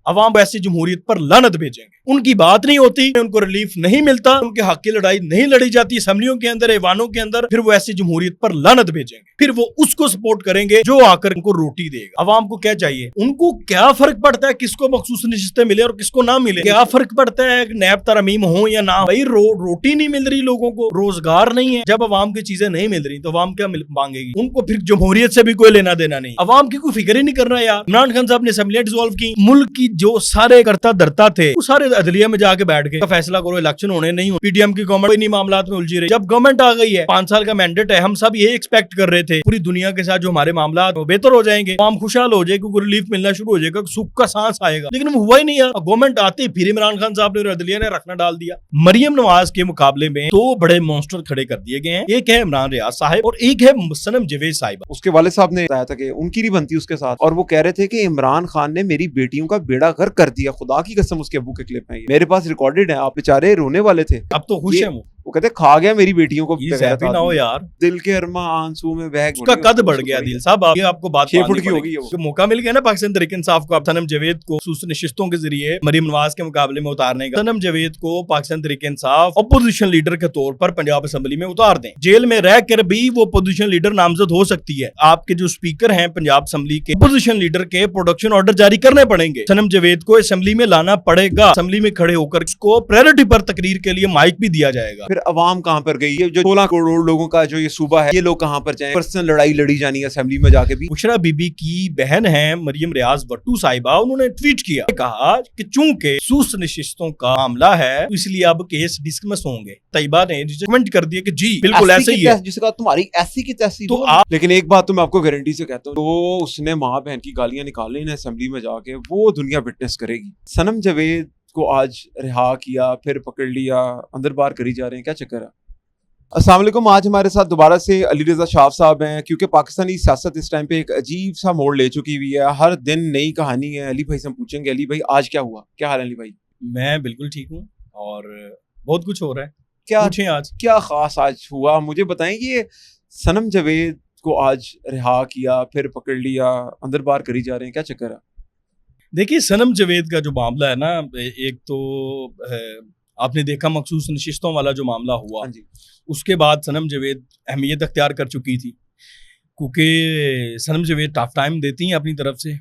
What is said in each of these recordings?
अवाम वैसी जमहूरियत पर लानत भेजेंगे। उनकी बात नहीं होती, उनको रिलीफ नहीं मिलता, उनके हक की लड़ाई नहीं लड़ी जाती असम्बलियों के अंदर, ऐवानों के अंदर, फिर वो ऐसी जमहूरियत पर लानत भेजेंगे, फिर वो उसको सपोर्ट करेंगे जो आकर उनको रोटी देगा। अवाम को क्या चाहिए? उनको क्या फर्क पड़ता है किसको मखसूस नशिस्तें मिले और किसको ना मिले? क्या फर्क पड़ता है नैब तरमीम हो या ना? भाई रोटी नहीं मिल रही लोगों को, रोजगार नहीं है। जब अवाम की चीजें नहीं मिल रही तो अवाम क्या मांगेगी? उनको फिर जमहूरियत से भी कोई लेना देना नहीं। अवाम की कोई फिक्र ही नहीं कर रहा यार। इमरान खान साहब ने असेंबलियां डिसॉल्व की, मुल्क की जो सारे करता धरता थे वो सारे अदलिया में जाके बैठ गए, फैसला करो, इलेक्शन होने नहीं हो। पीडीएम की गवर्नमेंट इन्हीं मामलात में उलझी रही। जब गवर्नमेंट आ गई है, 5 साल का मैंडेट है, हम सब ये एक्सपेक्ट कर रहे थे पूरी दुनिया के साथ जो हमारे मामला बेहतर हो जाएंगे, आम खुशहाल हो जाएगी, रिलीफ मिलना शुरू हो जाएगा, सुख का सांस आएगा, लेकिन वो हुआ ही नहीं यार। गवर्नमेंट आती फिर इमरान खान साहब ने अदलिया ने रखना डाल दिया। मरियम नवाज के मुकाबले में 2 बड़े मॉन्स्टर खड़े कर दिए गए हैं, एक है इमरान रियाज साहब और एक है सनम जवेद साहिबा। उसके वाले साहब ने बताया था कि उनकी नहीं बनती उसके साथ, और वो कह रहे थे कि इमरान खान ने मेरी बेटियों का बेड़ा गर्क कर दिया। खुदा की कसम उसके अब्बू के क्लिप है, मेरे पास रिकॉर्डेड है। आप बेचारे रोने वाले थे। अब तो खुश है वो कहते खा गया मेरी बेटियों को। ना हो यार, दिल के अरमा आंसू में बह उसका कद बढ़ गया। दिल साहब ये आपको बात 6 फुट की हो गई है वो। मौका मिल गया ना पाकिस्तान तहरीक इंसाफ को सनम जवेद को नशिस्तों के जरिए मरियम नवाज के मुकाबले में उतारने का। सनम जवेद को पाकिस्तान तहरीक इंसाफ अपोजिशन लीडर के तौर पर पंजाब असेंबली में उतार दें। जेल में रह कर भी वो अपोजिशन लीडर नामजद हो सकती है। आपके जो स्पीकर हैं पंजाब असेंबली के, अपोजिशन लीडर के प्रोडक्शन ऑर्डर जारी करने पड़ेंगे। सनम जवेद को असेंबली में लाना पड़ेगा, असेंबली में खड़े होकर उसको प्रायोरिटी पर तकरीर के लिए माइक भी दिया जाएगा। फिर अवाम कहां पर गई? ये जो 16 करोड़ लोगों का जो ये सूबा है, ये लोग कहां पर जाएं? पर्सनल लड़ाई लड़ी जानी है असेंबली में जाके भी। बुशरा बीबी की बहन है मरियम रियाज भट्टू साहिबा, उन्होंने ट्वीट किया, कहा कि चूंकि सूस नशिस्तों का मामला है तो इसलिए अब केस डिस्कस होंगे। तैयबा ने कमेंट कर दिया कि जी बिल्कुल ऐसे ही है, जिसका तुम्हारी ऐसी की तैसी। तो आप लेकिन एक बात तो मैं आपको गारंटी से कहता हूँ, तो उसने माँ बहन की गालियां निकाली ना असेंबली में जाके, वो दुनिया विटनेस करेगी। सनम जवेद को आज रिहा किया, फिर पकड़ लिया, अंदर बार करी जा रहे हैं, क्या चक्कर है? अस्सलाम वालेकुम। आज हमारे साथ दोबारा से अली रज़ा शाफ साहब हैं, क्योंकि पाकिस्तानी सियासत इस टाइम पे एक अजीब सा मोड़ ले चुकी हुई है। हर दिन नई कहानी है। अली भाई से हम पूछेंगे, अली भाई आज क्या हुआ, क्या हाल है अली भाई? मैं बिल्कुल ठीक हूँ और बहुत कुछ हो रहा है। क्या पूछें आज क्या खास आज हुआ, मुझे बताएं। ये सनम जवेद को आज रिहा किया, फिर पकड़ लिया, अंदर बार करी जा रहे हैं, क्या चक्कर है? देखिए, सनम जवेद का जो मामला है ना, एक तो आपने देखा मखसूस नशिस्तों वाला जो मामला हुआ, उसके बाद सनम जवेद अहमियत अख्तियार कर चुकी थी, क्योंकि सनम जवेद टफ टाइम देती हैं अपनी तरफ से।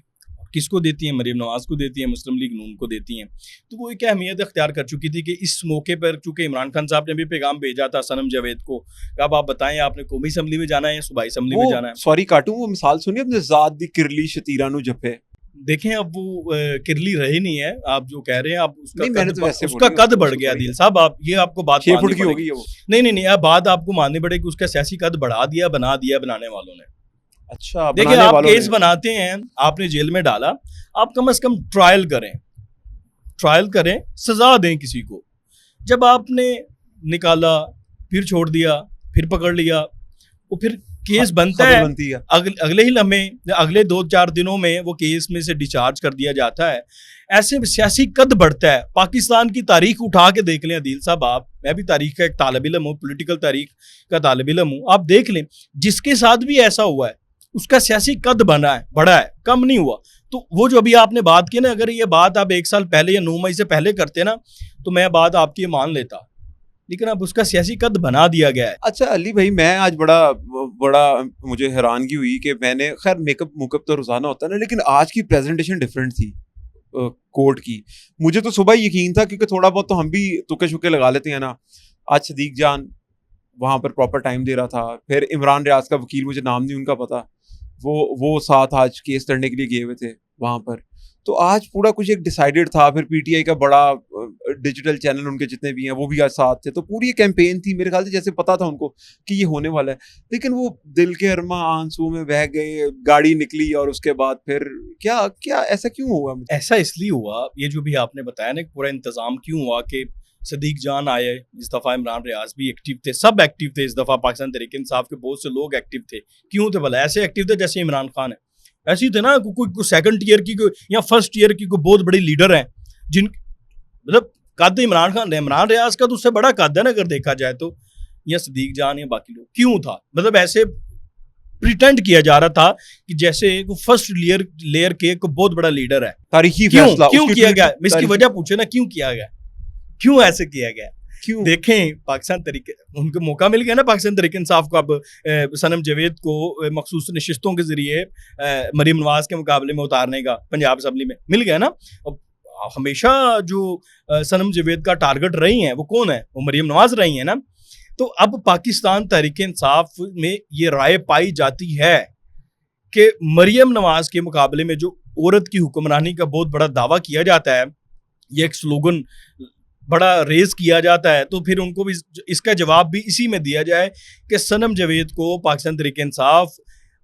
किसको देती हैं? मरियम नवाज को देती हैं, मुस्लिम लीग नून को देती हैं। तो वो एक अहमियत अख्तियार कर चुकी थी कि इस मौके पर, चूंकि इमरान खान साहब ने भी पैगाम भेजा था सनम जवेद को, अब आप बताएं आपने कौमी असम्बली में जाना है या सूबाई असम्बली में जाना है? सॉरी काटूं, वो मिसाल सुनिए अपने ज़ात दी किरली शतीरा नु जफे। देखें, अब वो किरली रही नहीं है, आप जो कह रहे हैं, आप उसका कद बढ़ गया। दिल साहब, आप ये आपको बात 6 फुट की हो गई है वो। नहीं, अब बात आपको माननी पड़ेगी, उसका सियासी कद बढ़ा दिया, बना दिया बनाने वालों ने। अच्छा, देखिए, आप केस बनाते हैं, आपने जेल में डाला, आप कम से कम ट्रायल करें, सजा दें किसी को। जब आपने निकाला, फिर छोड़ दिया, फिर पकड़ लिया, वो फिर केस बनता है, अगले ही लम्हे, अगले 2-4 दिनों में वो केस में से डिस्चार्ज कर दिया जाता है। ऐसे सियासी कद बढ़ता है। पाकिस्तान की तारीख उठा के देख लें अदील साहब, आप, मैं भी तारीख का एक तालिब इल्म हूँ, पॉलिटिकल तारीख का तालिब इल्म हूँ, आप देख लें जिसके साथ भी ऐसा हुआ है उसका सियासी कद बढ़ा है, कम नहीं हुआ। तो वो जो अभी आपने बात की ना, अगर ये बात आप 1 साल पहले या 9 मई से पहले करते ना, तो मैं बात आपकी मान लेता, लेकिन अब उसका सियासी कद बना दिया गया है। अच्छा अली भाई, मैं आज बड़ा मुझे हैरानगी हुई कि मैंने, खैर मेकअप तो रोजाना होता है ना, लेकिन आज की प्रेजेंटेशन डिफरेंट थी कोर्ट की। मुझे तो सुबह यकीन था, क्योंकि थोड़ा बहुत तो हम भी तुक्के शुक्के लगा लेते हैं ना। आज सदीक जान वहाँ पर प्रॉपर टाइम दे रहा था, फिर इमरान रियाज का वकील, मुझे नाम नहीं उनका पता, वो साथ आज केस लड़ने के लिए गए हुए थे वहाँ पर। तो आज पूरा कुछ एक डिसाइडेड था। फिर पीटीआई का बड़ा डिजिटल चैनल उनके जितने भी हैं वो भी आज साथ थे। तो पूरी कैंपेन थी, मेरे ख्याल से जैसे पता था उनको कि ये होने वाला है। लेकिन वो दिल के अरमा आंसू में बह गए, गाड़ी निकली और उसके बाद फिर क्या ऐसा क्यों हुआ? ऐसा इसलिए हुआ, ये जो भी आपने बताया ना, पूरा इंतजाम क्यों हुआ कि सदीक जान आए, इस दफ़ा इमरान रियाज भी एक्टिव थे, सब एक्टिव थे। इस दफ़ा पाकिस्तान तहरीक इंसाफ के बहुत से लोग एक्टिव थे। क्यों थे भला? ऐसे एक्टिव थे जैसे इमरान खान है, ऐसे ही थे ना। कोई 2nd ईयर की या 1st ईयर की कोई बहुत बड़ी लीडर हैं, जिन मतलब कद इमरान खान, इमरान रियाज का तो उससे बड़ा कद है ना अगर देखा जाए तो, या सदीक जान या बाकी लोग। क्यों था? मतलब ऐसे प्रिटेंड किया जा रहा था कि जैसे वो फर्स्ट लेयर के एक बहुत बड़ा लीडर है। तारीखी क्यों फैसला क्यों उसकी किया ट्वीट- गया, इसकी तारीखी- वजह पूछे ना, क्यों किया गया, क्यों ऐसे किया गया? क्यों? देखें, पाकिस्तान तरीके, उनको मौका मिल गया ना पाकिस्तान तरीके इंसाफ को, अब सनम जावेद को मखसूस नशिस्तों के जरिए मरीम नवाज के मुकाबले में उतारने का पंजाब असम्बली में मिल गया ना। अब हमेशा जो सनम जावेद का टारगेट रही हैं वो कौन है, वो मरीम नवाज रही है ना। तो अब पाकिस्तान तरीके इंसाफ में ये राय पाई जाती है कि मरीम नवाज के मुकाबले में जो औरत की हुक्मरानी का बहुत बड़ा दावा किया जाता है, ये एक स्लोगन बड़ा रेज किया जाता है, तो फिर उनको भी इसका जवाब भी इसी में दिया जाए कि सनम जावेद को पाकिस्तान तरीके इंसाफ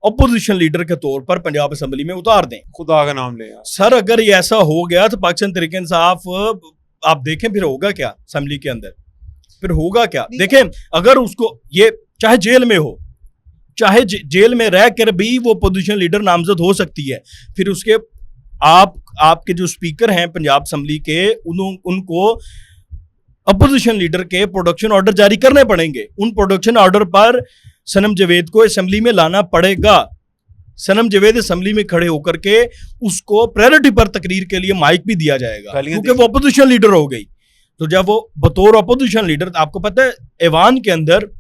अपोजिशन लीडर के तौर पर पंजाब असम्बली में उतार दें। खुदा का नाम ले यार। सर अगर ये ऐसा हो गया तो पाकिस्तान तरीके इंसाफ आप देखें फिर होगा क्या असम्बली के अंदर, फिर होगा क्या? देखें, अगर उसको ये चाहे जेल में हो, चाहे जेल में रह कर भी वो अपोजिशन लीडर नामजद हो सकती है, फिर उसके आपके जो स्पीकर हैं पंजाब असम्बली के, उनको अपोजिशन लीडर के प्रोडक्शन ऑर्डर जारी करने पड़ेंगे। उन प्रोडक्शन ऑर्डर पर सनम जावेद को असेंबली में लाना पड़ेगा। सनम जावेद असेंबली में खड़े होकर के उसको प्रायोरिटी पर तकरीर के लिए माइक भी दिया जाएगा, क्योंकि वो अपोजिशन लीडर हो गई। तो जब वो बतौर अपोजिशन लीडर, आपको पता है ऐवान के अंदर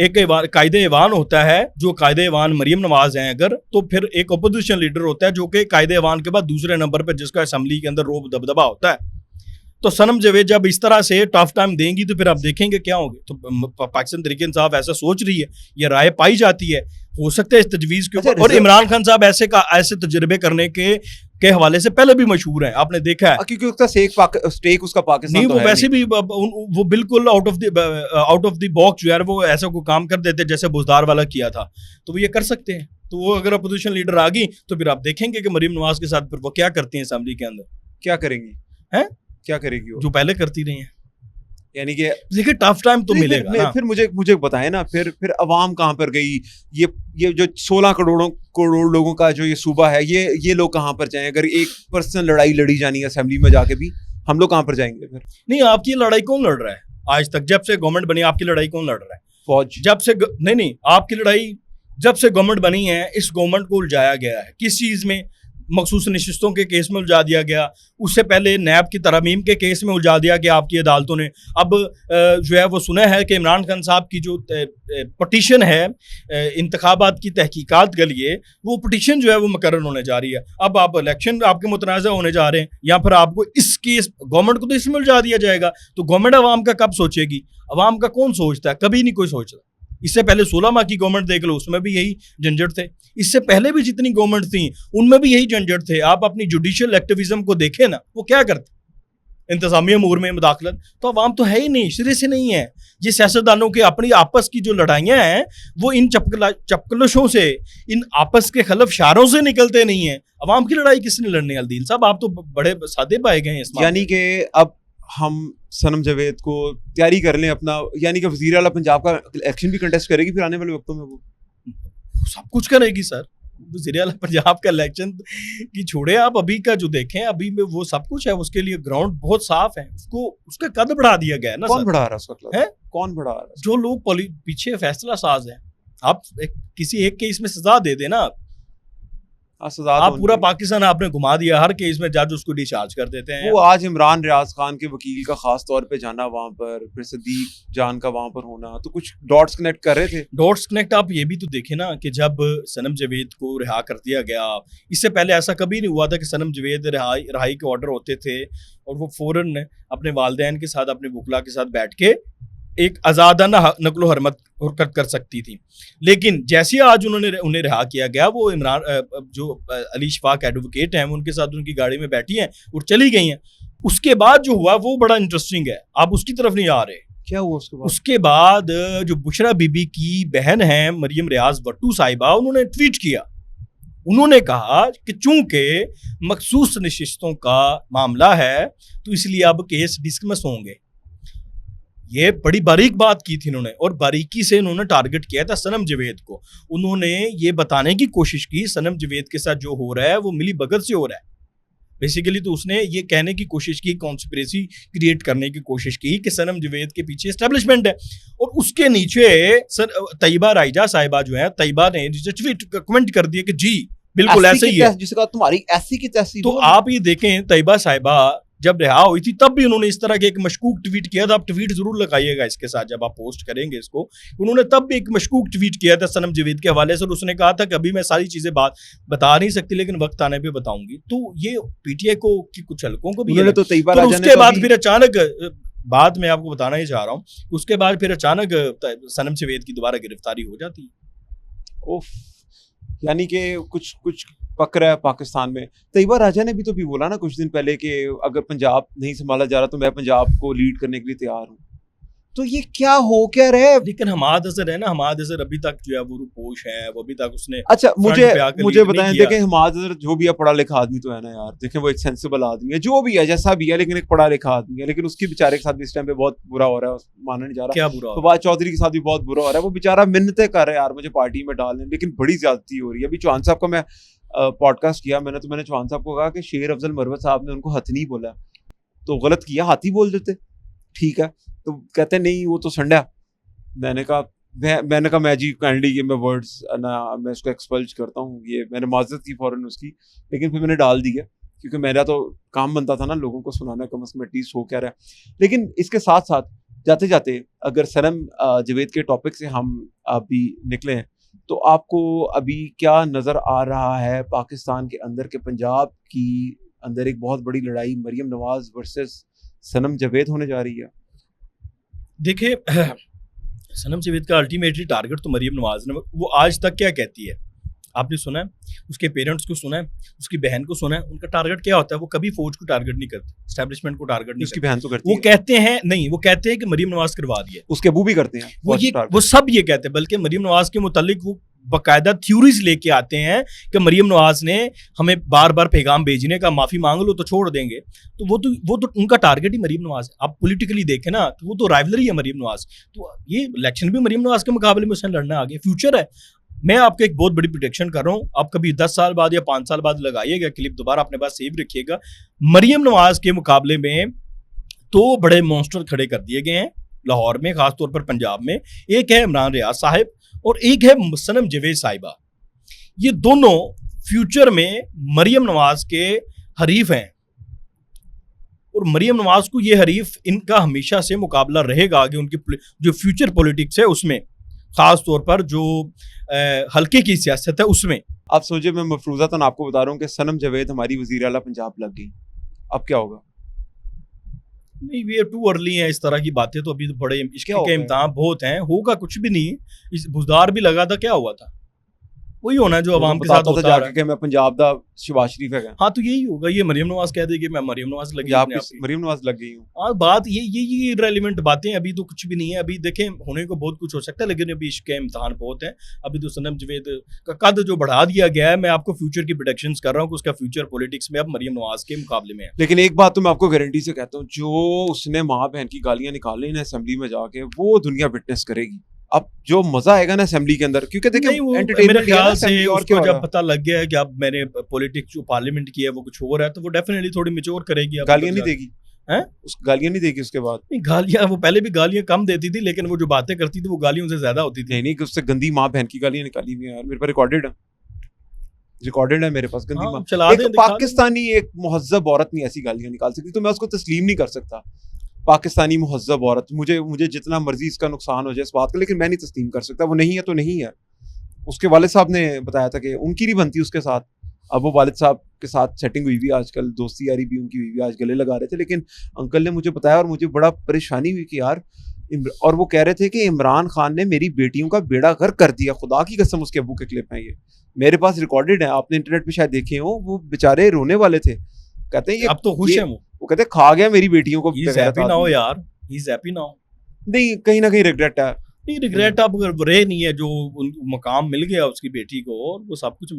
एक कायदे ऐवान होता है, जो कायदे ऐवान मरीम नवाज हैं अगर, तो फिर एक अपोजिशन लीडर होता है जो कि कायदे ऐवान के बाद दूसरे नंबर पर, जिसका असेंबली के अंदर रोब दबदबा होता है। तो सनम जावेद जब इस तरह से टफ टाइम देंगी तो फिर आप देखेंगे क्या होंगे। तो पाकिस्तान तरीके इंसाफ ऐसा सोच रही है, ये राय पाई जाती है, हो सकता है इस तजवीज के ऊपर। और इमरान खान साहब ऐसे तजुर्बे करने के हवाले से पहले भी मशहूर हैं, आपने देखा है, क्योंकि उसका स्टेक उसका पाकिस्तान नहीं, तो वो है वैसे भी वो बिल्कुल आउट ऑफ द बॉक्स जो है वो ऐसा कोई काम कर देते जैसे बुजदार वाला किया था, तो वो ये कर सकते हैं। तो वो अगर अपोजिशन लीडर आ गई तो फिर आप देखेंगे कि मरीम नवाज के साथ फिर वो क्या करती हैं असेंबली के अंदर, क्या करेंगी, हैं क्या करेगी वो? जो पहले करती रही हैं। यानी कि देखिए टफ टाइम तो मिलेगा ना। फिर मुझे बताएं ना, फिर अवाम कहाँ पर गई? ये जो 16 करोड़ लोगों का जो ये सूबा है, ये लोग कहाँ पर जाएं? अगर एक पर्सनल लड़ाई लड़ी जानी है असेंबली में जाके भी, हम लोग कहाँ पर जाएंगे फिर? नहीं, आपकी लड़ाई कौन लड़ रहा है आज तक? जब से गवर्नमेंट बनी आपकी लड़ाई कौन लड़ रहा है? फौज। जब से नहीं, आपकी लड़ाई जब से गवर्नमेंट बनी है, इस गवर्नमेंट को उलझाया गया है। किस चीज में? मखसूस नशिस्तों के केस में उलझा दिया गया, उससे पहले नैब की तरमीम के केस में उलझा दिया गया आपकी अदालतों ने। अब जो है वो सुना है कि इमरान खान साहब की जो पटिशन है इंतखाबात की तहकीकात के लिए, वो पटिशन जो है वो मुकर्रर होने जा रही है। अब आप इलेक्शन आपके मुतनाज़ा होने जा रहे हैं, या फिर आपको इस केस गवर्नमेंट को तो इसमें उलझा दिया जाएगा। तो गवर्नमेंट अवाम का कब सोचेगी? अवाम का कौन सोचता है? कभी नहीं कोई सोचता। इससे पहले 16 माह की गवर्नमेंट देख लो, उसमें भी यही झंझट थे। इससे पहले भी जितनी गवर्नमेंट थी उनमें भी यही झंझट थे। आप अपनी जुडिशियल एक्टिविज्म को देखें ना, वो क्या करते, इंतजामी अमूर में मुदाखलत। तो अवाम तो है ही नहीं, सिरे से नहीं है। ये सियासतदानों के अपनी आपस की जो लड़ाइयाँ हैं वो इन चपकलशों से, इन आपस के खिलाफ शारों से निकलते नहीं है। अवाम की लड़ाई किसने लड़नी? अलदील साहब, आप तो बड़े सादे पाए गए हैं इस। यानी कि अब हम सनम जावेद को तैयारी कर लें अपना, यानी कि वज़ीर आला पंजाब का इलेक्शन भी कंटेस्ट करेगी फिर आने वाले वक्तों में? वो सब कुछ करेगी सर। वज़ीर आला पंजाब का इलेक्शन की छोड़े, आप अभी का जो देखें, अभी में वो सब कुछ है, उसके लिए ग्राउंड बहुत साफ है। उसको उसका कद बढ़ा दिया गया है ना। कौन बढ़ा रहा है उसका है? कौन बढ़ा रहा है? जो लोग पीछे फैसला साज हैं। आप किसी एक केस में सजा दे देना, आप पूरा पाकिस्तान आपने घुमा दिया। हर केस में जज उसको डिस्चार्ज कर देते हैं। वो आज इमरान रियाज खान के वकील का खास तौर पे जाना वहां पर, फिर सदीक जान का वहां पर होना, तो कुछ डॉट्स कनेक्ट कर रहे थे। डॉट्स कनेक्ट आप ये भी तो देखे ना कि जब सनम जावेद को रिहा कर दिया गया, इससे पहले ऐसा कभी नहीं हुआ था कि सनम जावेद रिहाई के ऑर्डर होते थे और वो फौरन अपने वालिदैन के साथ, अपने वकला के साथ बैठ के एक आज़ादाना नकलो हरकत कर सकती थी। लेकिन जैसे आज उन्हें रिहा किया गया, वो इमरान जो अली शफाक एडवोकेट हैं, उनके साथ उनकी गाड़ी में बैठी हैं और चली गई हैं। उसके बाद जो हुआ वो बड़ा इंटरेस्टिंग है, आप उसकी तरफ नहीं आ रहे। क्या हुआ उसके बाद? उसके बाद जो बुशरा बीबी की बहन है मरियम रियाज भट्टू साहिबा, उन्होंने ट्वीट किया। उन्होंने कहा कि चूंकि मखसूस नशिस्तों का मामला है तो इसलिए अब केस डिस्कमिस होंगे। ये बड़ी बारीक बात की थी इन्होंने, और बारीकी से इन्होंने टारगेट किया था सनम जावेद को। उन्होंने ये बताने की कोशिश की सनम जावेद के साथ जो हो रहा है वो मिली भगत से हो रहा है, बेसिकली तो उसने ये कहने की कोशिश की, कॉन्स्पिरेसी क्रिएट करने की कोशिश की कि सनम जावेद के पीछे एस्टेब्लिशमेंट है। और उसके नीचे सर तैयबा राइजा साहिबा जो है, तैयबा ने नीचे ट्वीट कमेंट कर दिया कि जी बिल्कुल ऐसे ही है। जिसका तुम्हारी ऐसी की तैसी। तो आप ये देखें, तैयबा साहिबा जब रिहा हुई थी तब भी उन्होंने इस तरह के एक मशकूक ट्वीट किया था। आप ट्वीट जरूर लगाइएगा इसके साथ जब आप पोस्ट करेंगे इसको। उन्होंने तब भी एक मशकूक ट्वीट किया था सनम जावेद के हवाले से, और उसने कहा था कि अभी मैं सारी चीजें बता नहीं सकती, लेकिन वक्त आने पे बताऊंगी। तो ये पीटीआई को की कुछ हलकों को भी उन्होंने तो तैयबा राजा ने उसके बाद फिर अचानक बाद में आपको बताना ही चाह रहा हूँ, उसके बाद फिर अचानक सनम जावेद की दोबारा गिरफ्तारी हो जाती है। ओफ, यानी कि कुछ कुछ पक रहा है पाकिस्तान में। तैयबा राजा ने भी तो भी बोला ना कुछ दिन पहले कि अगर पंजाब नहीं संभाला जा रहा तो मैं पंजाब को लीड करने के लिए तैयार हूँ। तो ये क्या हो क्या रहा है? लेकिन हमाद अजहर है ना, हमाद अजहर अभी तक जो है वो रुपोश है, वो अभी तक उसने अच्छा मुझे बताएं, देखें हमाद अजहर जो भी है पढ़ा लिखा आदमी तो है ना यार, देखें वो एक सेंसिबल आदमी है, जो भी है जैसा भी है, लेकिन एक पढ़ा लिखा आदमी है। लेकिन उसकी बेचारे के साथ भी इस टाइम पे बहुत बुरा हो रहा है, माना नहीं जा रहा। क्या बुरा? फवाद चौधरी के साथ भी बहुत बुरा हो रहा है। वो बेचारा मिन्नतें कर रहा है यार मुझे पार्टी में डालने, लेकिन बड़ी ज्यादती हो रही है। अभी चौहान साहब का मैं पॉडकास्ट किया मैंने चौहान साहब को कहा कि शेर अफजल मरवत साहब ने उनको हथनी बोला, तो गलत किया, हाथी बोल देते, ठीक है। तो कहते नहीं वो तो संडा। मैंने कहा मैं जी काइंडली ये मैं वर्ड्स ना मैं इसको एक्सपल्ज करता हूँ, ये मैंने माजरत की फौरन उसकी, लेकिन फिर मैंने डाल दिया क्योंकि मेरा तो काम बनता था ना लोगों को सुनाना, कम से कम एटलीस्ट हो क्या रहा है। लेकिन इसके साथ साथ जाते जाते अगर सनम जावेद के टॉपिक से हम अभी निकले हैं, तो आपको अभी क्या नज़र आ रहा है पाकिस्तान के अंदर के पंजाब की अंदर एक बहुत बड़ी लड़ाई मरियम नवाज वर्सेस सनम जावेद होने जा रही है? देखिए सनम जावेद का अल्टीमेटली टारगेट तो मरियम नवाज ने, वो आज तक क्या कहती है आपने सुना है, उसके पेरेंट्स को सुना है, उसकी बहन को सुना है, उनका टारगेट क्या होता है? वो कभी फौज को टारगेट नहीं करते, एस्टैब्लिशमेंट को टारगेट नहीं उसकी करते। बहन तो करती वो है। कहते हैं नहीं, वो कहते हैं कि मरियम नवाज करवा दिया, उसके अबू भी करते हैं, वो सब ये कहते हैं। बल्कि मरियम नवाज के मुतालिक वो बाकायदा थ्योरीज लेके आते हैं कि मरियम नवाज ने हमें बार बार पैगाम भेजने का, माफी मांग लो तो छोड़ देंगे। तो वो तो उनका टारगेट ही मरियम नवाज है। आप पॉलिटिकली देखें ना तो वो तो राइवलरी है मरियम नवाज। तो ये इलेक्शन भी मरियम नवाज के मुकाबले में उसने लड़ना आगे, फ्यूचर है। मैं आपको एक बहुत बड़ी प्रोडिक्शन कर रहा हूँ, आप कभी 10 साल बाद या 5 साल बाद लगाइएगा क्लिप, दोबारा अपने पास सेव रखिएगा। मरियम नवाज के मुकाबले में तो बड़े मॉन्स्टर खड़े कर दिए गए हैं लाहौर में, खासतौर पर पंजाब में। एक है इमरान रियाज साहिब और एक है सनम जावेद साहिबा। ये दोनों फ्यूचर में मरियम नवाज के हरीफ हैं, और मरियम नवाज को ये हरीफ इनका हमेशा से मुकाबला रहेगा आगे उनकी जो फ्यूचर पॉलिटिक्स है उसमें, खास तौर पर जो हल्के की सियासत है उसमें। आप सोचिए, मैं मफरूज़ातन आपको बता रहा हूँ कि सनम जावेद हमारी वज़ीर आला पंजाब लग गई, अब क्या होगा? नहीं, ये टू अर्ली है इस तरह की बातें, तो अभी तो बड़े इसके इम्तिहान बहुत हैं, होगा कुछ भी नहीं। इस बुजदार भी लगा था, क्या हुआ था? वही होना जो अवाम के साथ होता है कि मैं पंजाब दा शहबाज शरीफ है। हाँ तो यही होगा, ये मरियम नवाज कह देगी मैं मरियम नवाज लगी, मरियम नवाज लग गई हूँ। हाँ बात ये इररिलेवेंट बातें, अभी तो कुछ भी नहीं है। अभी देखें होने को बहुत कुछ हो सकता है, लेकिन अभी इसके इम्तिहान बहुत है। अभी तो सनम जावेद का कद जो बढ़ा दिया गया है, मैं आपको फ्यूचर की प्रेडिक्शंस कर रहा हूँ कि उसका फ्यूचर पॉलिटिक्स में अब मरियम नवाज के मुकाबले में है। लेकिन एक बात तो मैं आपको गारंटी से कहता हूँ, जो उसने माँ बहन की गालियां निकाली ना असेंबली में जाके, वो दुनिया विटनेस करेगी। अब जो मजा आएगा ना असेंबली के अंदर, क्योंकि देखिए मेरे ख्याल से उसको जब पता लग गया है कि अब मैंने पॉलिटिक्स जो पार्लियामेंट की है वो कुछ हो रहा है, तो वो डेफिनेटली थोड़ी मैच्योर करेगी। गालियां नहीं देगी हैं? उस गालियां नहीं देगी उसके बाद? नहीं, गालियां वो पहले भी गालियां कम देती थी, लेकिन वो जो बातें करती थी वो गालियों से ज्यादा होती थी। नहीं, उससे गंदी माँ बहन की गालियां निकाली हुई है यार, मेरे पास रिकॉर्डेड है मेरे पास। गंदी माँ, एक पाकिस्तानी एक मुहज्जब औरत नहीं ऐसी गालियां निकाल सकती, तो मैं उसको तस्लीम नहीं कर सकता। पाकिस्तानी मुहज्जब औरत, मुझे जितना मर्जी इसका नुकसान हो जाए इस बात का, लेकिन मैं नहीं तस्लीम कर सकता। वो नहीं है तो नहीं है। उसके वालिद साहब ने बताया था कि उनकी नहीं बनती उसके साथ। अब वो वालिद साहब के साथ सेटिंग हुई भी, आजकल दोस्ती यारी भी उनकी हुई भी, आज गले लगा रहे थे। लेकिन अंकल ने मुझे बताया और मुझे बड़ा परेशानी हुई कि यार, और वो कह रहे थे कि इमरान खान ने मेरी बेटियों का बेड़ा गर्क कर दिया, खुदा की कसम। उसके अबू के क्लिप हैं, ये मेरे पास रिकॉर्डेड है, आपने इंटरनेट पे शायद देखे हो। वो बेचारे रोने वाले थे, कहते हैं ये अब तो खुश है वो कहते खा गया मेरी बेटियों को। हैप्पी ना हो यार, ही इज हैप्पी नाउ। नहीं, कहीं ना कहीं रिग्रेट है। नहीं, रिग्रेट अब रहे नहीं है, जो मकाम मिल गया उसकी बेटी को, और वो सब कुछ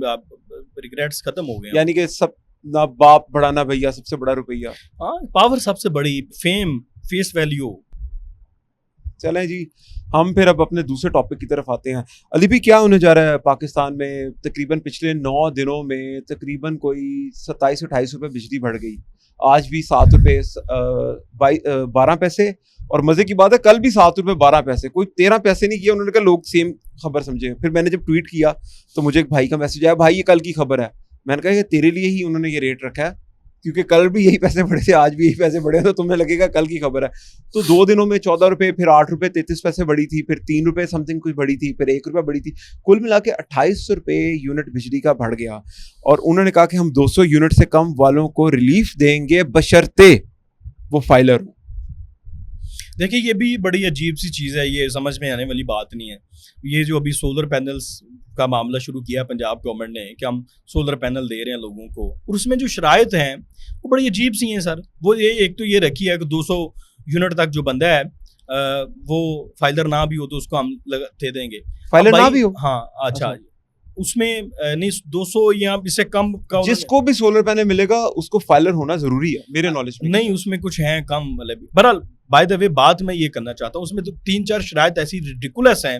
रिग्रेट्स खत्म हो गए। यानी कि सब ना बाप बड़ा ना भैया, सबसे बड़ा रुपया। हाँ, पावर सबसे बड़ी, फेम, फेस वैल्यू, चलें जी, हम फिर अब अपने दूसरे टॉपिक की तरफ आते हैं। अली भी क्या होने जा रहा है पाकिस्तान में? तकरीबन पिछले 9 दिनों में तकरीबन कोई 27-28 रुपए बिजली बढ़ गई। आज भी 7 रुपए 12 पैसे, और मजे की बात है कल भी 7 रुपए 12 पैसे, कोई 13 पैसे नहीं किया। उन्होंने कहा लोग सेम खबर समझे। फिर मैंने जब ट्वीट किया तो मुझे एक भाई का मैसेज आया, भाई ये कल की खबर है। मैंने कहा ये तेरे लिए ही उन्होंने ये रेट रखा है, क्योंकि कल भी यही पैसे बढ़े थे, आज भी यही पैसे बढ़े, तो तुम्हें लगेगा कल की खबर है। तो 2 दिनों में 14 रुपए, फिर 8 रुपए 33 पैसे बढ़ी थी, फिर 3 रुपए समथिंग कुछ बढ़ी थी, फिर 1 रुपया बढ़ी थी। कुल मिला के 28 रुपए यूनिट बिजली का बढ़ गया। और उन्होंने कहा कि हम 200 यूनिट से कम वालों को रिलीफ देंगे बशर्ते वो फाइलर हो। देखिए ये भी बड़ी अजीब सी चीज़ है, ये समझ में आने वाली बात नहीं है। ये जो अभी सोलर पैनल्स का मामला शुरू किया पंजाब गवर्नमेंट ने कि हम सोलर पैनल दे रहे हैं लोगों को, और उसमें जो शराइत हैं वो बड़ी अजीब सी हैं सर। वो ये एक तो ये रखी है कि 200 यूनिट तक जो बंदा है वो फाइलर ना भी हो तो उसको हम दे देंगे। फाइलर ना भी हो? हाँ अच्छा, उसमें नहीं 200 या इससे कम का जिसको भी सोलर पैनल मिलेगा उसको फाइलर होना जरूरी है मेरे नॉलेज में। नहीं, उसमें कुछ है कम, मतलब बहरहाल बाय द वे बात मैं ये करना चाहता हूँ, उसमें तो 3-4 शराइत ऐसी रिडिकुलस हैं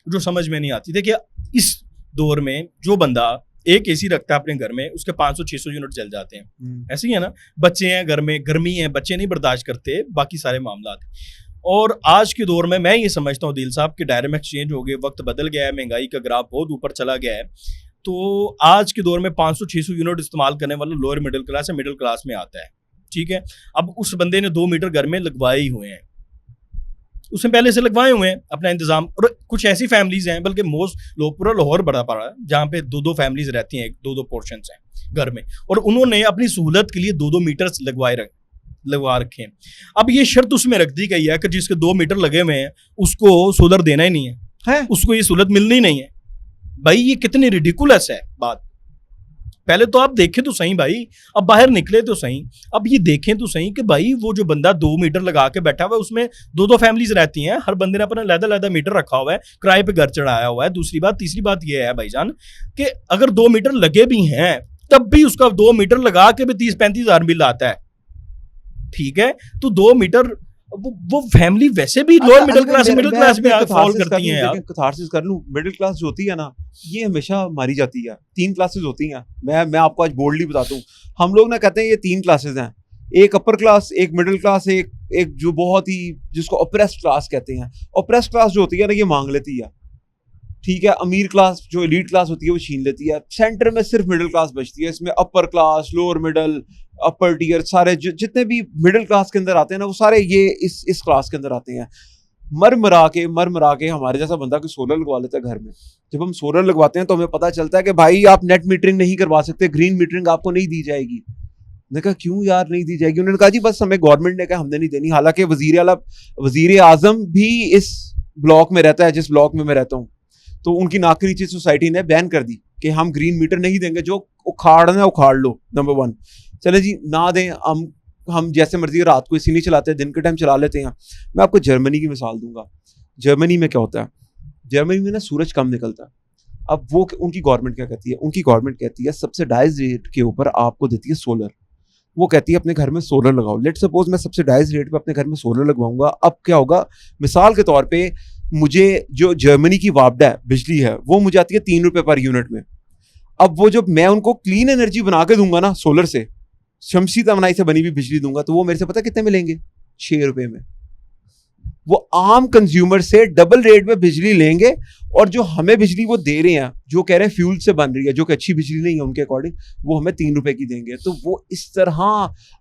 जो समझ में नहीं आती। देखिए इस दौर में जो बंदा एक एसी रखता है अपने घर में, उसके 500-600 यूनिट जल जाते हैं। ऐसे ही है ना, बच्चे हैं घर में, गर्मी है, बच्चे नहीं बर्दाश्त करते, बाकी सारे मामला। और आज के दौर में मैं ये समझता हूँ दिल साहब कि डायनामिक्स चेंज हो गए, वक्त बदल गया है, महंगाई का ग्राफ बहुत ऊपर चला गया है। तो आज के दौर में 500-600 यूनिट इस्तेमाल करने वाला लोअर मिडिल क्लास या मिडिल क्लास में आता है, ठीक है। अब उस बंदे ने 2 मीटर घर में लगवाए ही हुए हैं, उसने पहले से लगवाए हुए हैं अपना इंतजाम। और कुछ ऐसी फैमिलीज हैं, बल्कि मोस्ट लोग पूरा लाहौर बड़ा पड़ा है जहाँ पे 2-2 फैमिलीज रहती हैं, 2-2 पोर्शंस हैं घर में, और उन्होंने अपनी सहूलत के लिए 2-2 मीटर्स लगवा रखे हैं। अब ये शर्त उसमें रख दी गई है कि जिसके 2 मीटर लगे हुए हैं उसको सोलर देना ही नहीं है, उसको ये सहूलत मिलनी ही नहीं है। भाई ये कितनी रिडिकुलस है बात। पहले तो आप देखें तो सही भाई, अब बाहर निकले तो सही, अब ये देखें तो सही कि भाई वो जो बंदा 2 मीटर लगा के बैठा हुआ है उसमें 2-2 फैमिलीज रहती हैं, हर बंदे ने अपना अलग-अलग मीटर रखा हुआ है, किराए पे घर चढ़ाया हुआ है। दूसरी बात, तीसरी बात ये है भाईजान कि अगर 2 मीटर लगे भी हैं तब भी उसका 2 मीटर लगा के भी 30-35 हज़ार बिल आता है, ठीक है। तो 2 मीटर वो फैमिली वैसे भी लोअर मिडिल क्लास में फॉल करती हैं यार। कैथारसिस कर लूं, मिडिल क्लास जो होती है ना ये हमेशा मारी जाती है। 3 क्लासेस होती हैं, मैं आपको आज बोल्डली बताता हूँ। हम लोग ना कहते हैं ये 3 क्लासेस हैं, एक अपर क्लास, एक मिडिल क्लास, एक जो बहुत ही जिसको ऑप्रेस्ड क्लास कहते हैं। ऑप्रेस्ड क्लास जो होती है ना ये मांग लेती है, ठीक है। अमीर क्लास जो एलीट क्लास होती है वो छीन लेती है। सेंटर में सिर्फ मिडिल क्लास बचती है। इसमें अपर क्लास, लोअर मिडिल, अपर टीयर, सारे जितने भी मिडिल क्लास के अंदर आते हैं ना वो सारे ये इस क्लास के अंदर आते हैं। मर मरा के हमारे जैसा बंदा कोई सोलर लगवा लेता है घर में। जब हम सोलर लगवाते हैं तो हमें पता चलता है कि भाई आप नेट मीटरिंग नहीं करवा सकते, ग्रीन मीटरिंग आपको नहीं दी जाएगी। मैंने कहा क्यों यार नहीं दी जाएगी? उन्होंने कहा जी बस हमें गवर्नमेंट ने कहा हमने नहीं देनी। हालांकि वजीर आजम भी इस ब्लॉक में रहता है जिस ब्लॉक में मैं रहता हूँ, तो उनकी नाकरी चीज सोसाइटी ने बैन कर दी कि हम ग्रीन मीटर नहीं देंगे, जो उखाड़ना है उखाड़ लो। नंबर 1 चले जी ना दें, हम जैसे मर्जी रात को इसी नहीं चलाते, दिन के टाइम चला लेते हैं। मैं आपको जर्मनी की मिसाल दूंगा। जर्मनी में क्या होता है, जर्मनी में ना सूरज कम निकलता है। अब वो उनकी गवर्नमेंट क्या कहती है? उनकी गवर्नमेंट कहती है सब्सिडाइज रेट के ऊपर आपको देती है सोलर। वो कहती है अपने घर में सोलर लगाओ। लेट सपोज मैं सब्सिडाइज रेट पे अपने घर में सोलर लगवाऊंगा। अब क्या होगा, मिसाल के तौर पे मुझे जो जर्मनी की वापडा है बिजली है वो मुझे आती है 3 रुपए पर यूनिट में। अब वो जब मैं उनको क्लीन एनर्जी बना के दूंगा ना, सोलर से शमसी तमनाई से बनी हुई बिजली दूंगा, तो वो मेरे से पता कितने मिलेंगे? 6 रुपए में। वो आम कंज्यूमर से डबल रेट में बिजली लेंगे, और जो हमें बिजली वो दे रहे हैं, जो कह रहे हैं फ्यूल से बन रही है, जो कि अच्छी बिजली नहीं है उनके अकॉर्डिंग, वो हमें 3 रुपए की देंगे। तो वो इस तरह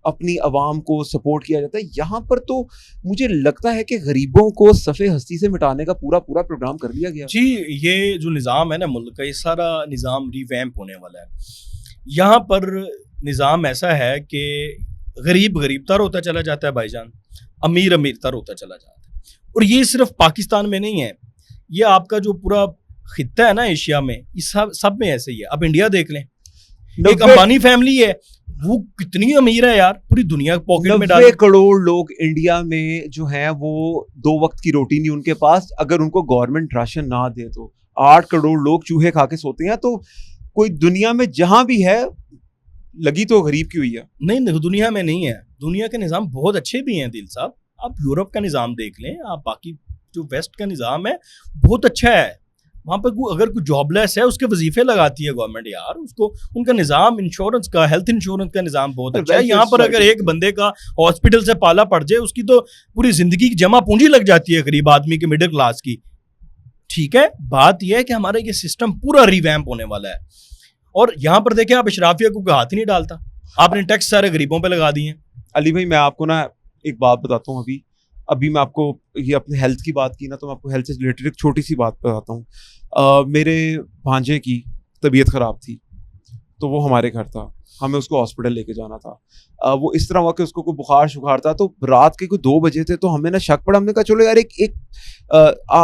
अपनी आवाम को सपोर्ट किया जाता है। यहाँ पर तो मुझे लगता है कि गरीबों को सफ़े हस्ती से मिटाने का पूरा प्रोग्राम कर लिया गया जी। ये जो निज़ाम है ना मुल्क का, ये सारा निज़ाम रिवैम्प होने वाला है। यहाँ पर निज़ाम ऐसा है कि गरीब तर होता चला जाता है भाईजान, अमीर तर होता चला जाता है। और ये सिर्फ पाकिस्तान में नहीं है, ये आपका जो पूरा खित्ता है ना एशिया में, इस सब में ऐसे ही है। अब इंडिया देख लें, एक अंबानी फैमिली है, वो कितनी अमीर है यार, पूरी दुनिया पॉकेट में डाल। 90 करोड़ लोग इंडिया में जो हैं वो 2 वक्त की रोटी नहीं उनके पास, अगर उनको गवर्नमेंट राशन ना दे तो। 8 करोड़ लोग चूहे खा के सोते हैं। तो कोई दुनिया में जहां भी है लगी तो गरीब की हुई है। नहीं, दुनिया में नहीं है। दुनिया के निज़ाम बहुत अच्छे भी हैं दिल साहब। आप यूरोप का निज़ाम देख लें, आप बाकी जो वेस्ट का निज़ाम है बहुत अच्छा है। वहाँ पर अगर कोई जॉबलेस है उसके वजीफे लगाती है गवर्नमेंट यार, उसको उनका निज़ाम इंश्योरेंस का, हेल्थ इंश्योरेंस का निज़ाम बहुत अच्छा है। यहाँ पर अगर एक बंदे का हॉस्पिटल से पाला पड़ जाए उसकी तो पूरी जिंदगी की जमा पूंजी लग जाती है गरीब आदमी के, मिडिल क्लास की। ठीक है, बात यह है कि हमारा ये सिस्टम पूरा रिवैम्प होने वाला है। और यहाँ पर देखें आप, अशराफिया को हाथ ही नहीं डालता, आपने टैक्स सारे गरीबों पे लगा दिए। अली भाई मैं आपको ना एक बात बताता हूँ, अभी मैं आपको ये अपने हेल्थ की बात की ना, तो मैं आपको हेल्थ से रिलेटेड एक छोटी सी बात बताता हूँ। मेरे भांजे की तबीयत ख़राब थी, तो वो हमारे घर था, हमें उसको हॉस्पिटल लेके जाना था। वो इस तरह हुआ कि उसको कोई बुखार शुखार था, तो रात के कोई 2 बजे थे, तो हमें ना शक पड़ा। हमने कहा चलो यार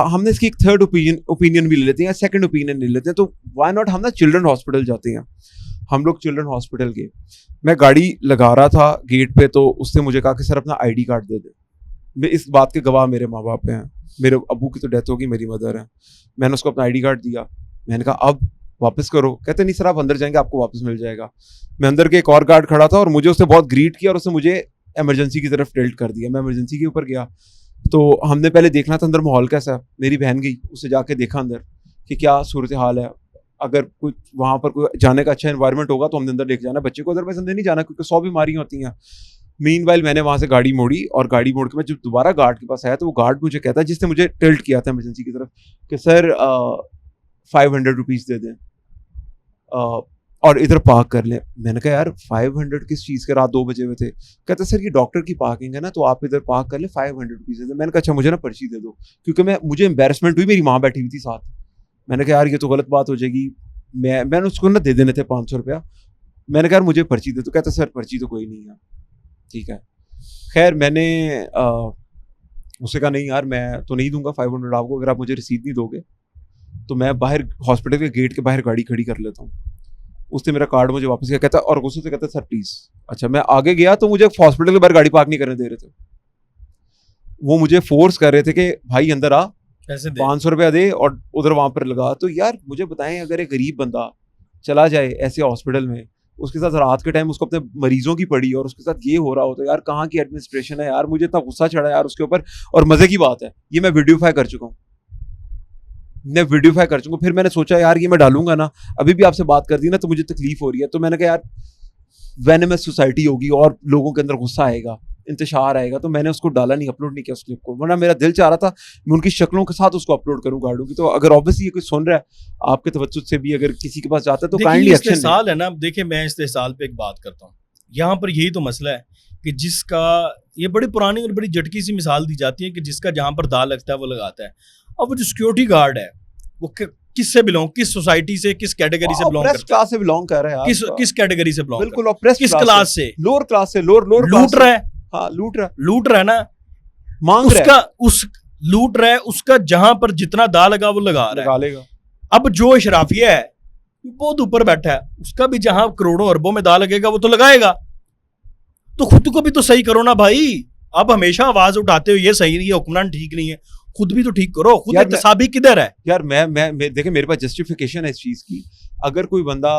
हमने इसकी एक थर्ड ओपिनियन भी ले लेते हैं या सेकंड ओपिनियन ले लेते हैं, तो व्हाई नॉट हम ना चिल्ड्रन हॉस्पिटल जाते हैं। हम लोग चिल्ड्रन हॉस्पिटल गए, मैं गाड़ी लगा रहा था गेट पे, तो उसने मुझे कहा कि सर अपना ID कार्ड दे दे। इस बात के गवाह मेरे माँ बाप हैं, मेरे अबू की तो डेथ होगी, मेरी मदर है। मैंने उसको अपना ID कार्ड दिया, मैंने कहा अब वापस करो। कहते नहीं सर आप अंदर जाएंगे आपको वापस मिल जाएगा। मैं अंदर के एक और गार्ड खड़ा था और मुझे उसने बहुत ग्रीट किया और उसने मुझे इमरजेंसी की तरफ टिल्ट कर दिया। मैं इमरजेंसी के ऊपर गया, तो हमने पहले देखना था अंदर माहौल कैसा है। मेरी बहन गई, उससे जाके देखा अंदर कि क्या सूरत हाल है, अगर कुछ वहाँ पर कोई जाने का अच्छा एनवायरनमेंट होगा तो हमने अंदर लेके जाना, बच्चे को अदरवाइज अंदर नहीं जाना क्योंकि 100 बीमारियाँ होती हैं। मीनवाइल मैंने वहाँ से गाड़ी मोड़ी और गाड़ी मोड़ के मैं जब दोबारा गार्ड के पास आया तो वो गार्ड मुझे कहता है जिसने मुझे टिल्ट किया था इमरजेंसी की तरफ कि सर 500 रुपीज़ दे दें और इधर पार्क कर लें। मैंने कहा यार 500 किस चीज़ के, रात 2 बजे हुए थे। कहते सर ये डॉक्टर की पार्किंग है ना, तो आप इधर पार्क कर लें, 500 रुपीज़ दे दें। मैंने कहा अच्छा मुझे ना पर्ची दे दो, क्योंकि मुझे एम्बेरसमेंट हुई, मेरी माँ बैठी हुई थी साथ। मैंने कहा यार ये तो गलत बात हो जाएगी। मैंने उसको ना दे देने थे 500 रुपया। मैंने कहा यार मुझे पर्ची दे, तो कहता सर पर्ची तो कोई नहीं है। ठीक है, खैर मैंने उससे कहा नहीं यार मैं तो नहीं दूंगा 500 आपको, अगर आप मुझे रसीद नहीं दोगे तो मैं बाहर हॉस्पिटल के गेट के बाहर गाड़ी खड़ी कर लेता हूँ। उसने मेरा कार्ड मुझे वापस किया, कहता और गुस्से से कहता सर प्लीज। अच्छा मैं आगे गया तो मुझे हॉस्पिटल के बाहर गाड़ी पार्क नहीं करने दे रहे थे, वो मुझे फोर्स कर रहे थे कि भाई अंदर आ, 500 रुपया दे और उधर वहां पर लगा। तो यार मुझे बताएं अगर एक गरीब बंदा चला जाए ऐसे हॉस्पिटल में, उसके साथ रात के टाइम उसको अपने मरीजों की पड़ी और उसके साथ ये हो रहा हो, तो यार कहाँ की एडमिनिस्ट्रेशन है यार। मुझे इतना गुस्सा चढ़ा यार उसके ऊपर। और मजे की बात है ये मैं वीडियोफाई कर चुका हूँ, फिर मैंने सोचा यार ये मैं डालूंगा ना, अभी भी आपसे बात कर दी ना तो मुझे तकलीफ हो रही है। तो मैंने कहा यार वेनेमस सोसाइटी होगी और लोगों के अंदर गुस्सा आएगा, इंतशार आएगा, तो मैंने उसको डाला नहीं, अपलोड नहीं किया उस क्लिप को। वरना मेरा दिल चाह रहा था मैं उनकी शक्लों के साथ उसको अपलोड करूं गार्डों की। तो अगर ऑब्वियसली ये कोई सुन रहा है आपके तवज्जुद से भी, अगर किसी के पास जाता है तो काइंडली एक्शन इस्तेसाल है ना। देखिए मैं इस्तेसाल पे एक बात करता हूँ, यहाँ पर यही तो मसला है कि जिसका, ये बड़ी पुरानी और बड़ी झटकी सी मिसाल दी जाती है कि जिसका जहाँ पर दाल लगता है वो लगाता है। अब वो जो सिक्योरिटी गार्ड है वो किससे बिलोंग, किस सोसाइटी से, किस कैटेगरी से बिलोंग करता है, क्लास से बिलोंग कर रहा है, किस कैटेगरी से बिलोंग, बिल्कुल ऑप्रेस्ड किस क्लास से, लोअर क्लास से, लोअर लूट रहा है। हाँ लूट रहा है ना, मांग उसका उस लूट रहा है, उसका जहां पर जितना दा लगा वो लगा रहा है। अब जो अशराफिया है बहुत ऊपर बैठा है, उसका भी जहां करोड़ों अरबों में दा लगेगा वो तो लगाएगा। तो खुद को भी तो सही करो ना भाई। अब हमेशा आवाज उठाते हो ये सही नहीं है, हुक्मरान ठीक नहीं है, खुद भी तो ठीक करो। खुद एहतसाबी किधर है यार? मैं देखे मेरे पास जस्टिफिकेशन है इस चीज की। अगर कोई बंदा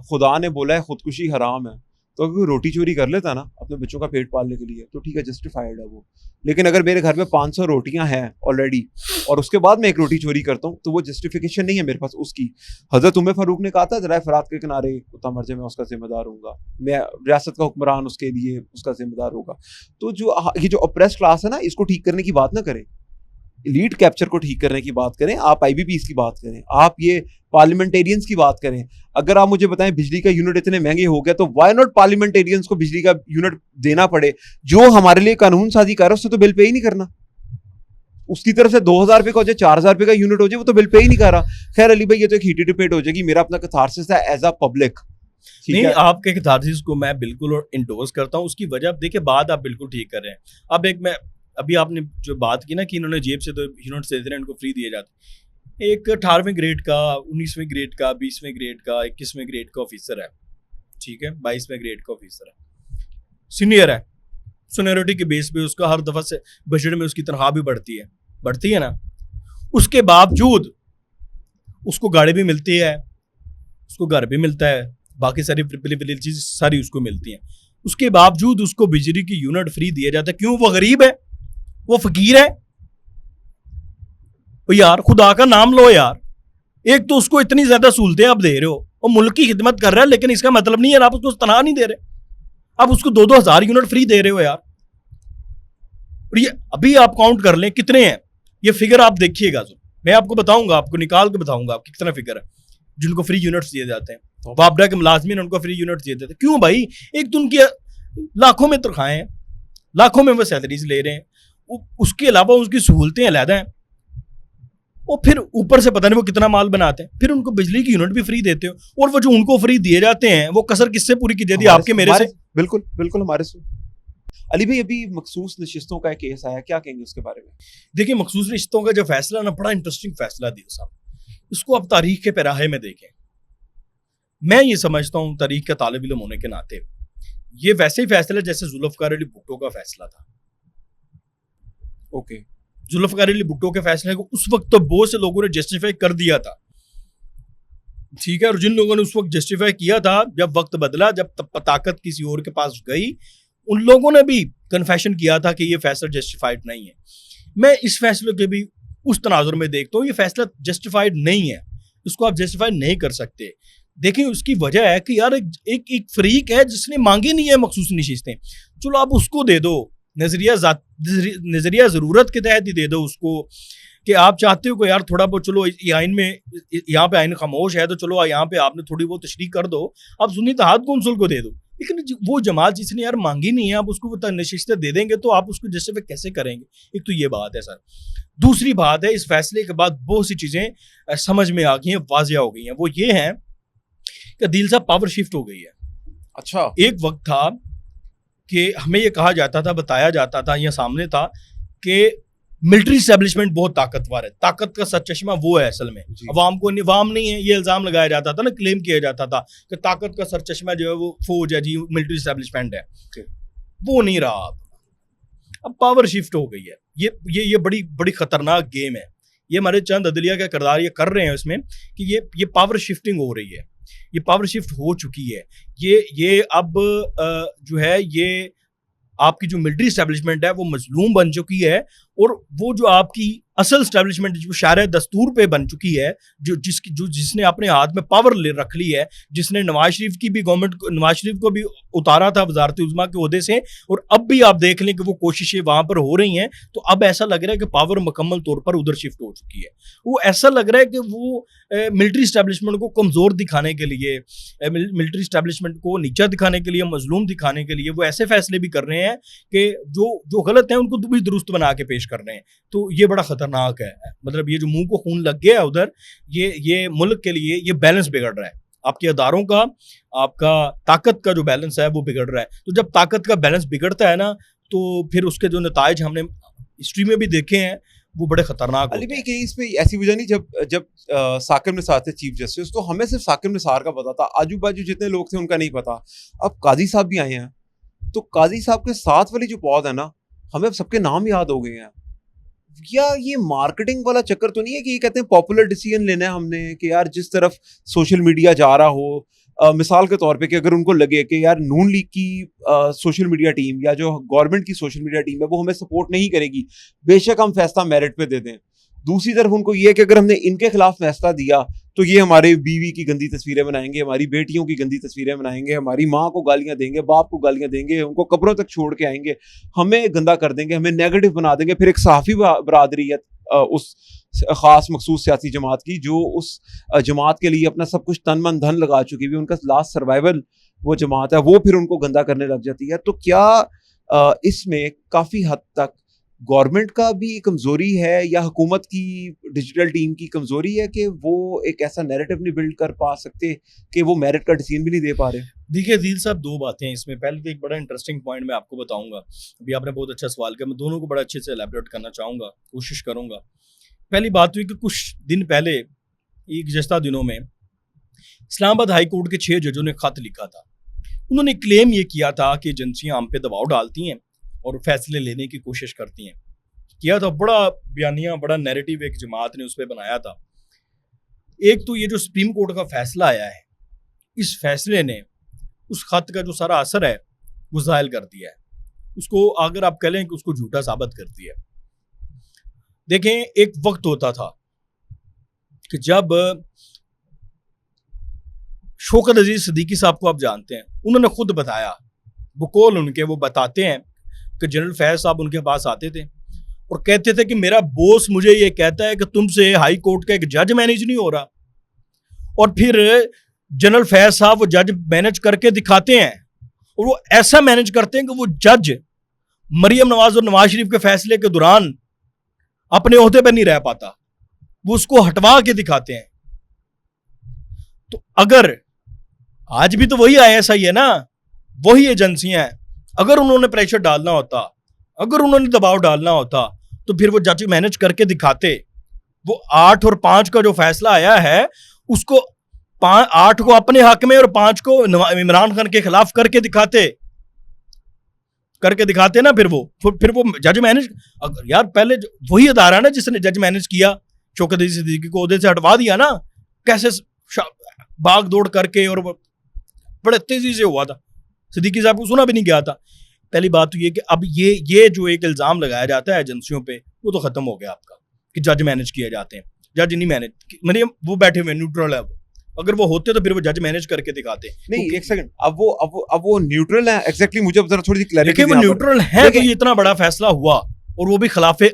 खुदा ने बोला है खुदकुशी हराम है, तो अगर कोई रोटी चोरी कर लेता ना अपने बच्चों का पेट पालने के लिए तो ठीक है, जस्टिफाइड है वो। लेकिन अगर मेरे घर में 500 रोटियां हैं ऑलरेडी और उसके बाद मैं एक रोटी चोरी करता हूँ तो वो जस्टिफिकेशन नहीं है मेरे पास उसकी। हजरत उमर फारूक ने कहा था जरा फरात के किनारे कुत्ता मर जाए मैं उसका जिम्मेदार होऊंगा, मैं रियासत का हुक्मरान उसके लिए उसका जिम्मेदार होगा। तो ये जो ऑप्रेस्ड क्लास है ना, इसको ठीक करने की बात ना करें, एलीट कैप्चर को ठीक करने की बात करें, आप आईबीपीस की बात करें, आप ये पार्लियामेंटेरियंस की बात करें। अगर आप मुझे बताएं बिजली का यूनिट इतने महंगे हो गए तो व्हाई नॉट पार्लियामेंटेरियंस को बिजली का यूनिट देना पड़े। जो हमारे लिए कानून साजी कर रहा है उससे तो बिल पे ही नहीं करना, उसकी तरफ से 2000 रुपए का हो जाए, 4000 रुपए का यूनिट हो जाए, वो तो बिल पे ही नहीं कर रहा। खैर अली भाई ये तो एक हीटेड डिबेट हो जाएगी, मेरा अपना कैथारसिस है एज अ पब्लिक। नहीं, आपके कैथारसिस को मैं बिल्कुल इंडोर्स करता हूँ। उसकी वजह देखिए बात आप बिल्कुल ठीक कर रहे हैं। अब एक मैं अभी आपने जो बात की ना कि इन्होंने जेब से तो यूनिट्स देते हैं, इनको फ्री दिए जाते। एक 18वें ग्रेड का, 19वें ग्रेड का, 20वें ग्रेड का, 21वें ग्रेड का ऑफिसर है, ठीक है, 22वें ग्रेड का ऑफिसर है, सीनियर है, सीनियरिटी के बेस पे उसका हर दफा से बजट में उसकी तनख्वाह भी बढ़ती है ना। उसके बावजूद उसको गाड़ी भी मिलती है, उसको घर भी मिलता है, बाकी सारी चीज सारी उसको मिलती हैं। उसके बावजूद उसको बिजली की यूनिट फ्री दिया जाता है। क्यों? वो गरीब है, वो फकीर है। ओ यार खुदा का नाम लो यार, एक तो उसको इतनी ज्यादा सहूलतें आप दे रहे हो और मुल्क की खिदमत कर रहा है, लेकिन इसका मतलब नहीं है आप उसको तनख्वाह नहीं दे रहे, आप उसको 2-2 हज़ार यूनिट फ्री दे रहे हो यार। और ये अभी आप काउंट कर लें कितने हैं, ये फिगर आप देखिएगा, मैं आपको बताऊंगा, आपको निकाल के बताऊंगा आपकी कितना फिगर है जिनको फ्री यूनिट्स दिए जाते हैं। वापडा के मुलाजमीन उनको फ्री यूनिट्स दिए जाते हैं, क्यों भाई? एक तो उनकी लाखों में तनख्वाहें हैं, लाखों में वो सैलरीज ले रहे हैं, उसके अलावा उसकी सहूलतें अलहदा हैं, और फिर ऊपर से पता नहीं वो कितना माल बनाते हैं, फिर उनको बिजली की यूनिट भी फ्री देते हो, और वो जो उनको फ्री दिए जाते हैं वो कसर किससे पूरी की जाती है? आपके मेरे से। बिल्कुल बिल्कुल हमारे से। अली भाई अभी मखसूस नशिस्तों का एक केस आया, क्या कहेंगे उसके बारे में? देखिए मखसूस नशिस्तों का जो फैसला ना, बड़ा इंटरेस्टिंग फैसला दिया साहब, इसको आप तारीख के पैराहे में देखें। मैं ये समझता हूँ तारीख का तालिब इल्म होने के नाते ये वैसे ही फैसला जैसे जुल्फकार अली भुट्टो का फैसला था। ओके, जुल्फकार अली भुट्टो के फैसले को उस वक्त तो बहुत से लोगों ने जस्टिफाई कर दिया था, ठीक है, और जिन लोगों ने उस वक्त जस्टिफाई किया था, जब वक्त बदला, जब ताकत किसी और के पास गई, उन लोगों ने भी कन्फेशन किया था कि ये फैसला जस्टिफाइड नहीं है। मैं इस फैसले के भी उस तनाजुर में देखता हूँ, ये फैसला जस्टिफाइड नहीं है, इसको आप जस्टिफाइड नहीं कर सकते। देखिए उसकी वजह है कि यार एक फरीक है जिसने मांगी नहीं है मखसूस नशिस्तें, चलो आप उसको दे दो, नजरिया जरूरत के तहत ही दे दो उसको, कि आप चाहते हो कि यार थोड़ा बहुत चलो आइन में, यहाँ पे आइन खामोश है तो चलो यहाँ पे आपने थोड़ी बहुत तशरीह कर दो, आप सुन्नी इत्तेहाद कौंसिल को दे दो। लेकिन वो जमात जिसने यार मांगी नहीं है, आप उसको वो नशिस्तें दे देंगे तो आप उसको जस्टिफाई कैसे करेंगे? एक तो ये बात है सर। दूसरी बात है, इस फैसले के बाद बहुत सी चीजें समझ में आ गई हैं, वाजिया हो गई हैं। वो ये है कि दिल साहब पावर शिफ्ट हो गई है। अच्छा, एक वक्त था कि हमें ये कहा जाता था, बताया जाता था, या सामने था कि मिलिट्री इस्टेब्लिशमेंट बहुत ताकतवर है, ताकत का सरचश्मा वो है असल में, अवाम को अवाम नहीं है, ये इल्जाम लगाया जाता था ना, क्लेम किया जाता था कि ताकत का सरचश्मा जो है वो फौज है जी, मिलिट्री इस्टेब्लिशमेंट है। वो नहीं रहा, अब पावर शिफ्ट हो गई है। ये बड़ी बड़ी खतरनाक गेम है। ये हमारे चंद अदलिया का किरदार ये कर रहे हैं इसमें कि ये पावर शिफ्टिंग हो रही है, ये पावर शिफ्ट हो चुकी है। ये अब जो है ये आपकी जो मिलिट्री इस्टेब्लिशमेंट है वो मजलूम बन चुकी है, और वो जो आपकी असल इस्टेब्लिशमेंट जो शार दस्तूर पे बन चुकी है, जिसने अपने हाथ में पावर ले रख ली है, जिसने नवाज शरीफ की भी गवर्नमेंट, नवाज शरीफ को भी उतारा था वजारत उज़्मा के ओहदे से, और अब भी आप देख लें कि वो कोशिशें वहां पर हो रही हैं, तो अब ऐसा लग रहा है कि पावर मुकम्मल तौर पर उधर शिफ्ट हो चुकी है। वो ऐसा लग रहा है कि वो मिलिट्री इस्टेब्लिशमेंट को कमजोर दिखाने के लिए, मिलिट्री इस्टेब्लिशमेंट को नीचा दिखाने के लिए, मजलूम दिखाने के लिए वो ऐसे फैसले भी कर रहे हैं कि जो गलत है उनको भी दुरुस्त बना के पेश कर रहे हैं। तो ये बड़ा खतरनाक है, मतलब ये जो मुंह को खून लग गया है उधर, ये मुल्क के लिए ये बैलेंस बिगड़ रहा है, आपके अदारों का, आपका ताकत का जो बैलेंस है वो बिगड़ रहा है। तो जब ताकत का बैलेंस बिगड़ता है ना, तो फिर उसके जो नताइज हमने हिस्ट्री में भी देखे हैं वो बड़े खतरनाक। अली भाई कहीं इसमें ऐसी वजह नहीं, जब साकिब निसार थे चीफ जस्टिस, तो हमें सिर्फ साकिब निसार का पता था, आजू बाजू जितने लोग थे उनका नहीं पता। अब काजी साहब भी आए हैं, तो काजी साहब के साथ वाली जो पौध है ना, हमें अब सबके नाम याद हो गए हैं। या ये मार्केटिंग वाला चक्कर तो नहीं है कि ये कहते हैं पॉपुलर डिसीजन लेना है हमने, कि यार जिस तरफ सोशल मीडिया जा रहा हो, मिसाल के तौर पे कि अगर उनको लगे कि यार नून लीग की सोशल मीडिया टीम या जो गवर्नमेंट की सोशल मीडिया टीम है वो हमें सपोर्ट नहीं करेगी, बेशक हम फैसला मेरिट पे दे दें। दूसरी तरफ उनको ये है कि अगर हमने इनके खिलाफ फैसला दिया तो ये हमारे बीवी की गंदी तस्वीरें बनाएंगे, हमारी बेटियों की गंदी तस्वीरें बनाएंगे, हमारी माँ को गालियां देंगे, बाप को गालियां देंगे, उनको कब्रों तक छोड़ के आएंगे, हमें गंदा कर देंगे, हमें नेगेटिव बना देंगे। फिर एक सहाफ़ी बरादरी है उस खास मखसूस सियासी जमात की, जो उस जमात के लिए अपना सब कुछ तन मन धन लगा चुकी हुई, उनका लास्ट सर्वाइवल वो जमात है, वो फिर उनको गंदा करने लग जाती है। तो क्या इसमें काफ़ी हद तक गवर्नमेंट का भी कमजोरी है या हुकूमत की डिजिटल टीम की कमजोरी है कि वो एक ऐसा नैरेटिव नहीं बिल्ड कर पा सकते कि वो मेरिट का डिसीजन भी नहीं दे पा रहे? देखिए दिल साहब, दो बातें हैं इसमें। पहले तो एक बड़ा इंटरेस्टिंग पॉइंट मैं आपको बताऊंगा, अभी आपने बहुत अच्छा सवाल किया, मैं दोनों को बड़ा अच्छे से एलैबोरेट करना चाहूँगा, कोशिश करूँगा। पहली बात हुई कि कुछ दिन पहले, एक गुज़श्ता दिनों में, इस्लामाबाद हाई कोर्ट के 6 जजों ने खत लिखा था। उन्होंने क्लेम ये किया था कि एजेंसियाँ हम पे दबाव डालती हैं और फैसले लेने की कोशिश करती हैं। किया था बड़ा बयानिया, बड़ा नैरेटिव एक जमात ने उस पर बनाया था। एक तो ये जो सुप्रीम कोर्ट का फैसला आया है, इस फैसले ने उस खत का जो सारा असर है वो ज़ाहिल कर दिया है, उसको अगर आप कह लें कि उसको झूठा साबित कर दिया है। देखें, एक वक्त होता था कि जब शौकत अजीज सिद्दीकी साहब को आप जानते हैं, उन्होंने खुद बताया, बकौल उनके वो बताते हैं कि जनरल फैज साहब उनके पास आते थे और कहते थे कि मेरा बॉस मुझे ये कहता है कि तुमसे हाई कोर्ट का एक जज मैनेज नहीं हो रहा, और फिर जनरल फैज साहब वो जज मैनेज करके दिखाते हैं और वो ऐसा मैनेज करते हैं कि वो जज मरियम नवाज और नवाज शरीफ के फैसले के दौरान अपने ओहदे पर नहीं रह पाता, वो उसको हटवा के दिखाते हैं। तो अगर आज भी तो वही ISI है ना, वही एजेंसियां हैं, अगर उन्होंने प्रेशर डालना होता, अगर उन्होंने दबाव डालना होता, तो फिर वो जज मैनेज करके दिखाते। वो 8 और 5 का जो फैसला आया है उसको 8 को अपने हक में और 5 को इमरान खान के खिलाफ करके दिखाते ना, फिर वो जज मैनेज। यार पहले वही अदारा ना जिसने जज मैनेज किया, शौकत अजीज सिद्दीकी को ओहदे से हटवा दिया ना, कैसे भाग दौड़ करके, और बड़े तेजी से हुआ था। सिद्दीकी साहब को सुना भी नहीं गया था। पहली बात तो ये कि अब ये जो एक इल्जाम लगाया जाता है एजेंसियों पे, वो तो खत्म हो गया आपका कि जज मैनेज किए जाते हैं। जज नहीं मैनेज, मतलब वो बैठे हुए न्यूट्रल है, वो अगर वो होते तो फिर वो जज मैनेज करके दिखाते। नहीं एक सेकंड, अब वो न्यूट्रल है एग्जैक्टली, मुझे जरा थोड़ी सी क्लैरिटी। देखिए वो न्यूट्रल है तो ये इतना बड़ा फैसला हुआ, और वो भी खिलाफे,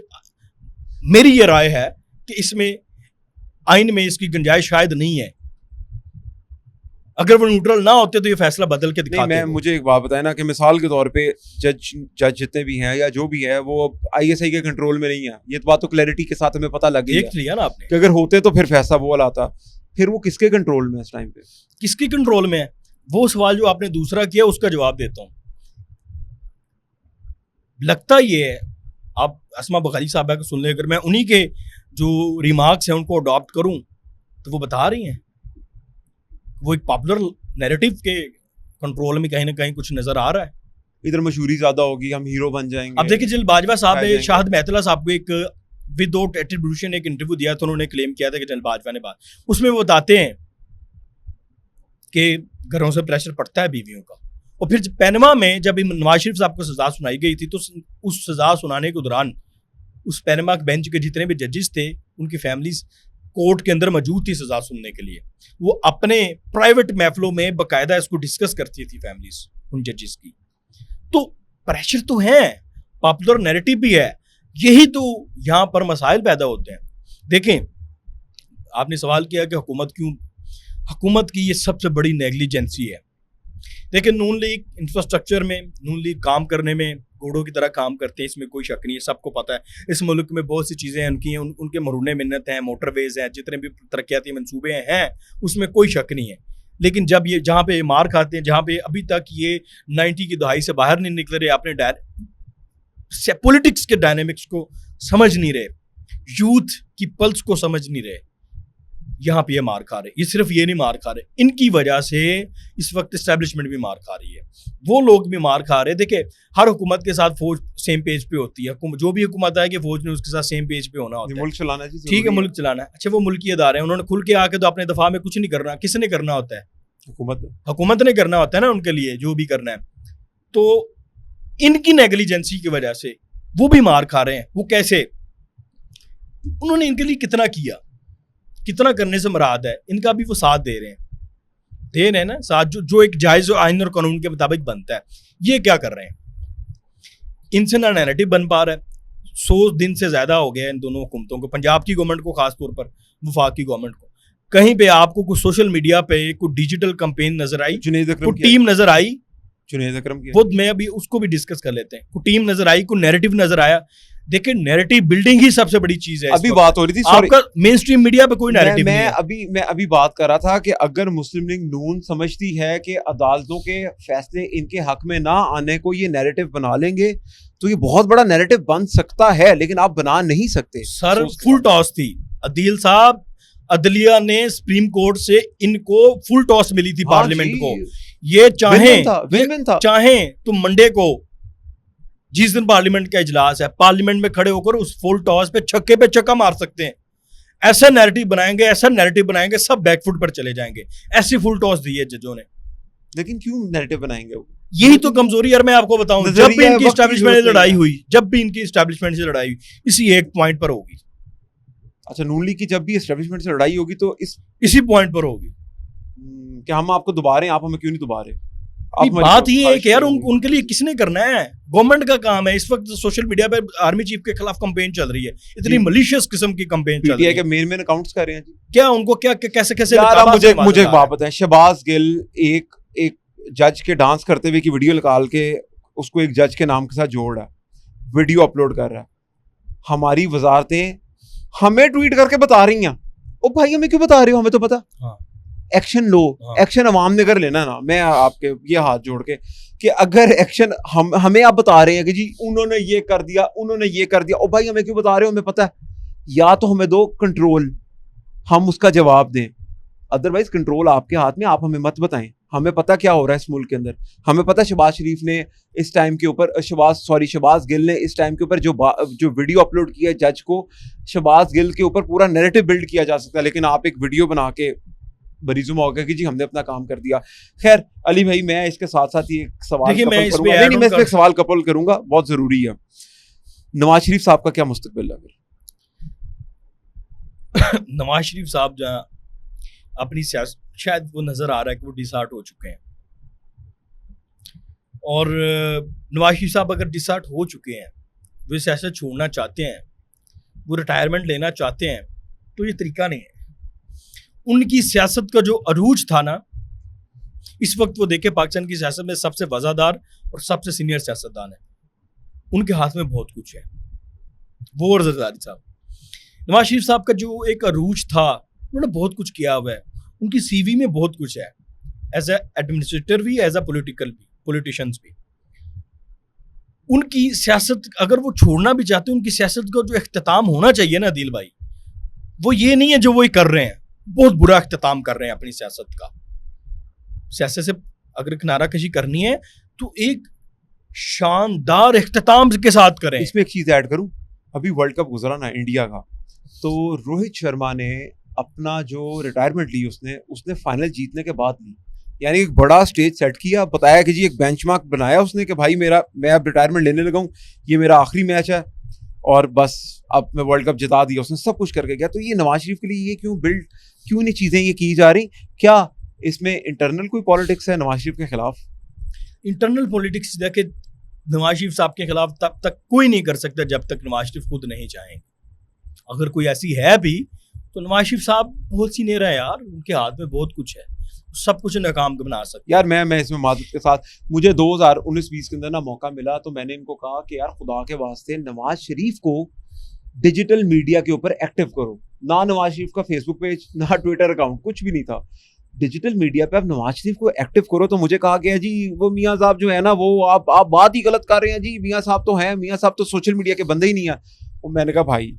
मेरी ये राय है कि इसमें आइन में इसकी गुंजाइश शायद नहीं है। अगर वो न्यूट्रल ना होते तो ये फैसला बदल के दिखाते। मुझे एक बात बताए ना कि मिसाल के तौर पे जज जितने भी हैं या जो भी है वो ISI के कंट्रोल में नहीं है, ये तो बात तो क्लैरिटी के साथ हमें पता लग गई देख लिया ना आपने कि अगर होते तो फिर फैसला वो वाला आता, फिर वो किसके कंट्रोल में है इस टाइम पे? किसके कंट्रोल में है? वो सवाल जो आपने दूसरा किया उसका जवाब देता हूं। लगता ये है, आप अस्मा बुखारी साहबा को सुन ले, अगर मैं उन्हीं के जो रिमार्क्स हैं उनको अडॉप्ट करूं तो वो बता रही हैं वो एक पॉपुलर नैरेटिव के कंट्रोल में कहीं ना कहीं कुछ नजर आ रहा है। इधर मशहूरी ज्यादा होगी, हम हीरो बन जाएंगे। अब देखिए जनरल बाजवा साहब ने शाहिद मेहतला साहब को एक विदाउट एट्रीब्यूशन एक इंटरव्यू दिया तो उन्होंने क्लेम किया था कि जनरल बाजवा ने बात, उसमें वो बताते हैं कि घरों से प्रेशर पड़ता है बीवियों का। और फिर पैनमा में जब नवाज शरीफ साहब को सजा सुनाई गई थी तो उस सजा सुनाने के दौरान उस पैनमा बेंच के जितने भी जजेस थे उनकी फैमिलीज कोर्ट के अंदर मौजूद थी सजा सुनने के लिए। वो अपने प्राइवेट महफिलों में बाकायदा इसको डिस्कस करती थी फैमिलीज उन जजेस की। तो प्रेशर तो है, पॉपुलर नैरेटिव भी है, यही तो यहाँ पर मसाइल पैदा होते हैं। देखें, आपने सवाल किया कि हुकूमत की ये सबसे बड़ी नेग्लिजेंसी है। देखिए नून लीग इंफ्रास्ट्रक्चर में, नून लीग काम करने में घोड़ों की तरह काम करते हैं, इसमें कोई शक नहीं है, सबको पता है। इस मुल्क में बहुत सी चीज़ें उनकी हैं, उनके मरूने मिन्नत हैं, मोटरवेज हैं, जितने भी तरक्याती मंसूबे हैं उसमें कोई शक नहीं है। लेकिन जब ये जहाँ पे मार खाते हैं, जहाँ पे अभी तक ये 90 की दहाई से बाहर नहीं निकल रहे, अपने पॉलिटिक्स के डायनेमिक्स को समझ नहीं रहे, यूथ की पल्स को समझ नहीं रहे, यहाँ पे ये मार खा रहे। ये सिर्फ ये नहीं मार खा रहे, इनकी वजह से इस वक्त इस्टेब्लिशमेंट भी मार खा रही है, वो लोग भी मार खा रहे। देखिए हर हुकूमत के साथ फौज सेम पेज पे होती है, जो भी हुकूमत आएगी फौज ने उसके साथ सेम पेज पे होना होता है। मुल्क चलाना जी, ठीक है मुल्क चलाना है। अच्छा वो मुल्की अदारे हैं, उन्होंने खुल के आके तो अपने दफा में कुछ नहीं करना, किसने करना होता है? हुकूमत ने करना होता है ना उनके लिए जो भी करना है। तो इनकी नेग्लिजेंसी की वजह से वो भी मार खा रहे हैं। वो कैसे? उन्होंने इनके लिए कितना किया, कितना करने से मुराद है, इनका भी वो साथ दे रहे हैं ना, साथ जो एक जायज आइन और कानून के मुताबिक बनता है। ये क्या कर रहे हैं? इनसे ना नैरेटिव बन पा रहा है। 100 दिन से ज्यादा हो गया इन दोनों हुकूमतों को, पंजाब की गवर्नमेंट को खासतौर पर, वफाक की गवर्नमेंट को। कहीं पे आपको कुछ सोशल मीडिया पे कुछ डिजिटल कैंपेन नजर आई, कुछ टीम नजर आई, जुनैद अकरम की, वो मैं अभी उसको भी डिस्कस कर लेते हैं। कुछ टीम नजर आई, कुछ नैरेटिव नजर आया। देखिए नैरेटिव बिल्डिंग ही सबसे बड़ी चीज है। अभी बात हो रही थी, आपका मेन स्ट्रीम मीडिया पे कोई नैरेटिव नहीं है। मैं अभी बात कर रहा था कि अगर मुस्लिम लीग नून समझती है कि अदालतों के फैसले इनके हक में ना आने को ये नैरेटिव बना लेंगे तो ये बहुत बड़ा नैरेटिव बन सकता है, लेकिन आप बना नहीं सकते। सर फुल टॉस थी, अदील साहब, अदलिया ने सुप्रीम कोर्ट से इनको फुल टॉस मिली थी पार्लियामेंट को। ये चाहें तो मंडे को जिस दिन पार्लियामेंट का इजलास है, पार्लियामेंट में खड़े होकर उस फुल टॉस पे छक्के पे छक्का मार सकते हैं। ऐसा नैरेटिव बनाएंगे सब बैकफुट पर चले जाएंगे। ऐसी फुल टॉस दी है जजों ने। लेकिन क्यों नैरेटिव बनाएंगे वो? यही तो कमजोरी है। मैं आपको बताऊं, जब भी इनकी एस्टैब्लिशमेंट से लड़ाई हुई, इसी एक पॉइंट पर होगी। अच्छा, नून लीग की जब भी एस्टेब्लिशमेंट से लड़ाई होगी तो इसी पॉइंट पर होगी। कि हम आपको दुबा रहे हैं, आप हमें क्यों नहीं दुबा रहे? नहीं, बात ये है कि यार उनके लिए किसने करना है? गवर्नमेंट का काम है। इस वक्त सोशल मीडिया पे आर्मी चीफ के खिलाफ कंपेन चल रही है, इतनी मलिशियस किस्म की कंपेन चल रही है के मेन अकाउंट्स कर रहे हैं जी। क्या उनको क्या कैसे कैसे यार आप मुझे एक बात बताएं, शहबाज गिल एक जज के डांस करते हुए की वीडियो निकाल के उसको एक जज के नाम के साथ जोड़ रहा है, वीडियो अपलोड कर रहा है। हमारी वजारतें हमें ट्वीट करके बता रही हैं, ओ भाई हमें क्यों बता रहे हो, हमें तो पता। हाँ। एक्शन लो, एक्शन अवाम ने कर लेना ना। मैं आपके ये हाथ जोड़ के कि अगर एक्शन हमें आप बता रहे हैं कि जी उन्होंने ये कर दिया, उन्होंने ये कर दिया, ओ भाई हमें क्यों बता रहे हो, हमें पता है। या तो हमें दो कंट्रोल, हम उसका जवाब दें, अदरवाइज कंट्रोल आपके हाथ में, आप हमें मत बताएं। हमें पता क्या हो रहा है इस मुल्क के अंदर। हमें पता शहबाज शरीफ ने इस टाइम के ऊपर शहबाज गिल ने इस टाइम के ऊपर जो वीडियो अपलोड किया है जज को, शहबाज गिल के ऊपर पूरा नैरेटिव बिल्ड किया जा सकता है, लेकिन आप एक वीडियो बना के बरीजुमा हो गया कि जी हमने अपना काम कर दिया। खैर अली भाई, मैं इसके साथ साथ ही एक सवाल मैं इसमें एक सवाल कपल करूंगा, बहुत जरूरी है। नवाज शरीफ साहब का क्या मुस्तकबिल है? नवाज शरीफ साहब जहाँ अपनी सियासत, शायद वो नजर आ रहा है कि वो डिसहार्ट हो चुके हैं, और नवाज शरीफ साहब अगर डिसहार्ट हो चुके हैं, वो सियासत छोड़ना चाहते हैं, वो रिटायरमेंट लेना चाहते हैं, तो ये तरीका नहीं है। उनकी सियासत का जो अरूज था ना, इस वक्त वो देखे पाकिस्तान की सियासत में सबसे वजादार और सबसे सीनियर सियासतदान है, उनके हाथ में बहुत कुछ है, वो और जरदारी साहब। नवाज शरीफ साहब का जो एक अरूज था, उन्होंने बहुत कुछ किया हुआ है, उनकी सीवी में बहुत कुछ है, एज ए एडमिनिस्ट्रेटर भी, एज ए पॉलिटिशियंस भी। उनकी सियासत अगर वो छोड़ना भी चाहते हैं, उनकी सियासत का जो इख्तिताम होना चाहिए ना दिल भाई, वो ये नहीं है जो वो कर रहे हैं, बहुत बुरा इख्तिताम कर रहे हैं अपनी सियासत का। सियासत से अगर किनारा कशी करनी है तो एक शानदार इख्तिताम के साथ करें। इसमें एक चीज ऐड करूं, अभी वर्ल्ड कप गुजरा ना इंडिया का, तो रोहित शर्मा ने अपना जो रिटायरमेंट ली उसने फाइनल जीतने के बाद ली, यानी एक बड़ा स्टेज सेट किया, बताया कि जी एक बेंचमार्क बनाया उसने कि भाई मैं अब रिटायरमेंट लेने लगा हूँ, ये मेरा आखिरी मैच है और बस अब मैं वर्ल्ड कप जिता दिया, उसने सब कुछ करके गया। तो ये नवाज शरीफ के लिए ये क्यों नहीं चीजें ये की जा रही? क्या इसमें इंटरनल कोई पॉलिटिक्स है नवाज शरीफ के खिलाफ? इंटरनल पॉलिटिक्स देखे नवाज शरीफ साहब के खिलाफ तब तक कोई नहीं कर सकता जब तक नवाज शरीफ खुद नहीं चाहेंगे। अगर कोई ऐसी है भी तो नवाज शरीफ साहब बहुत सीनियर है यार, उनके हाथ में बहुत कुछ है, सब कुछ नाकाम बना सकते। यार मैं इसमें मादत के साथ, मुझे 2019-20 के अंदर ना मौका मिला तो मैंने इनको कहा कि यार खुदा के वास्ते नवाज शरीफ को डिजिटल मीडिया के ऊपर एक्टिव करो। ना नवाज शरीफ का फेसबुक पेज, ना ट्विटर अकाउंट, कुछ भी नहीं था। डिजिटल मीडिया पे आप नवाज शरीफ को एक्टिव करो। तो मुझे कहा गया जी वो मियाँ साहब जो है ना, वो आप बात ही गलत कर रहे हैं जी, मियाँ साहब तो हैं, मियाँ साहब तो सोशल मीडिया के बंदे ही नहीं है। और मैंने कहा भाई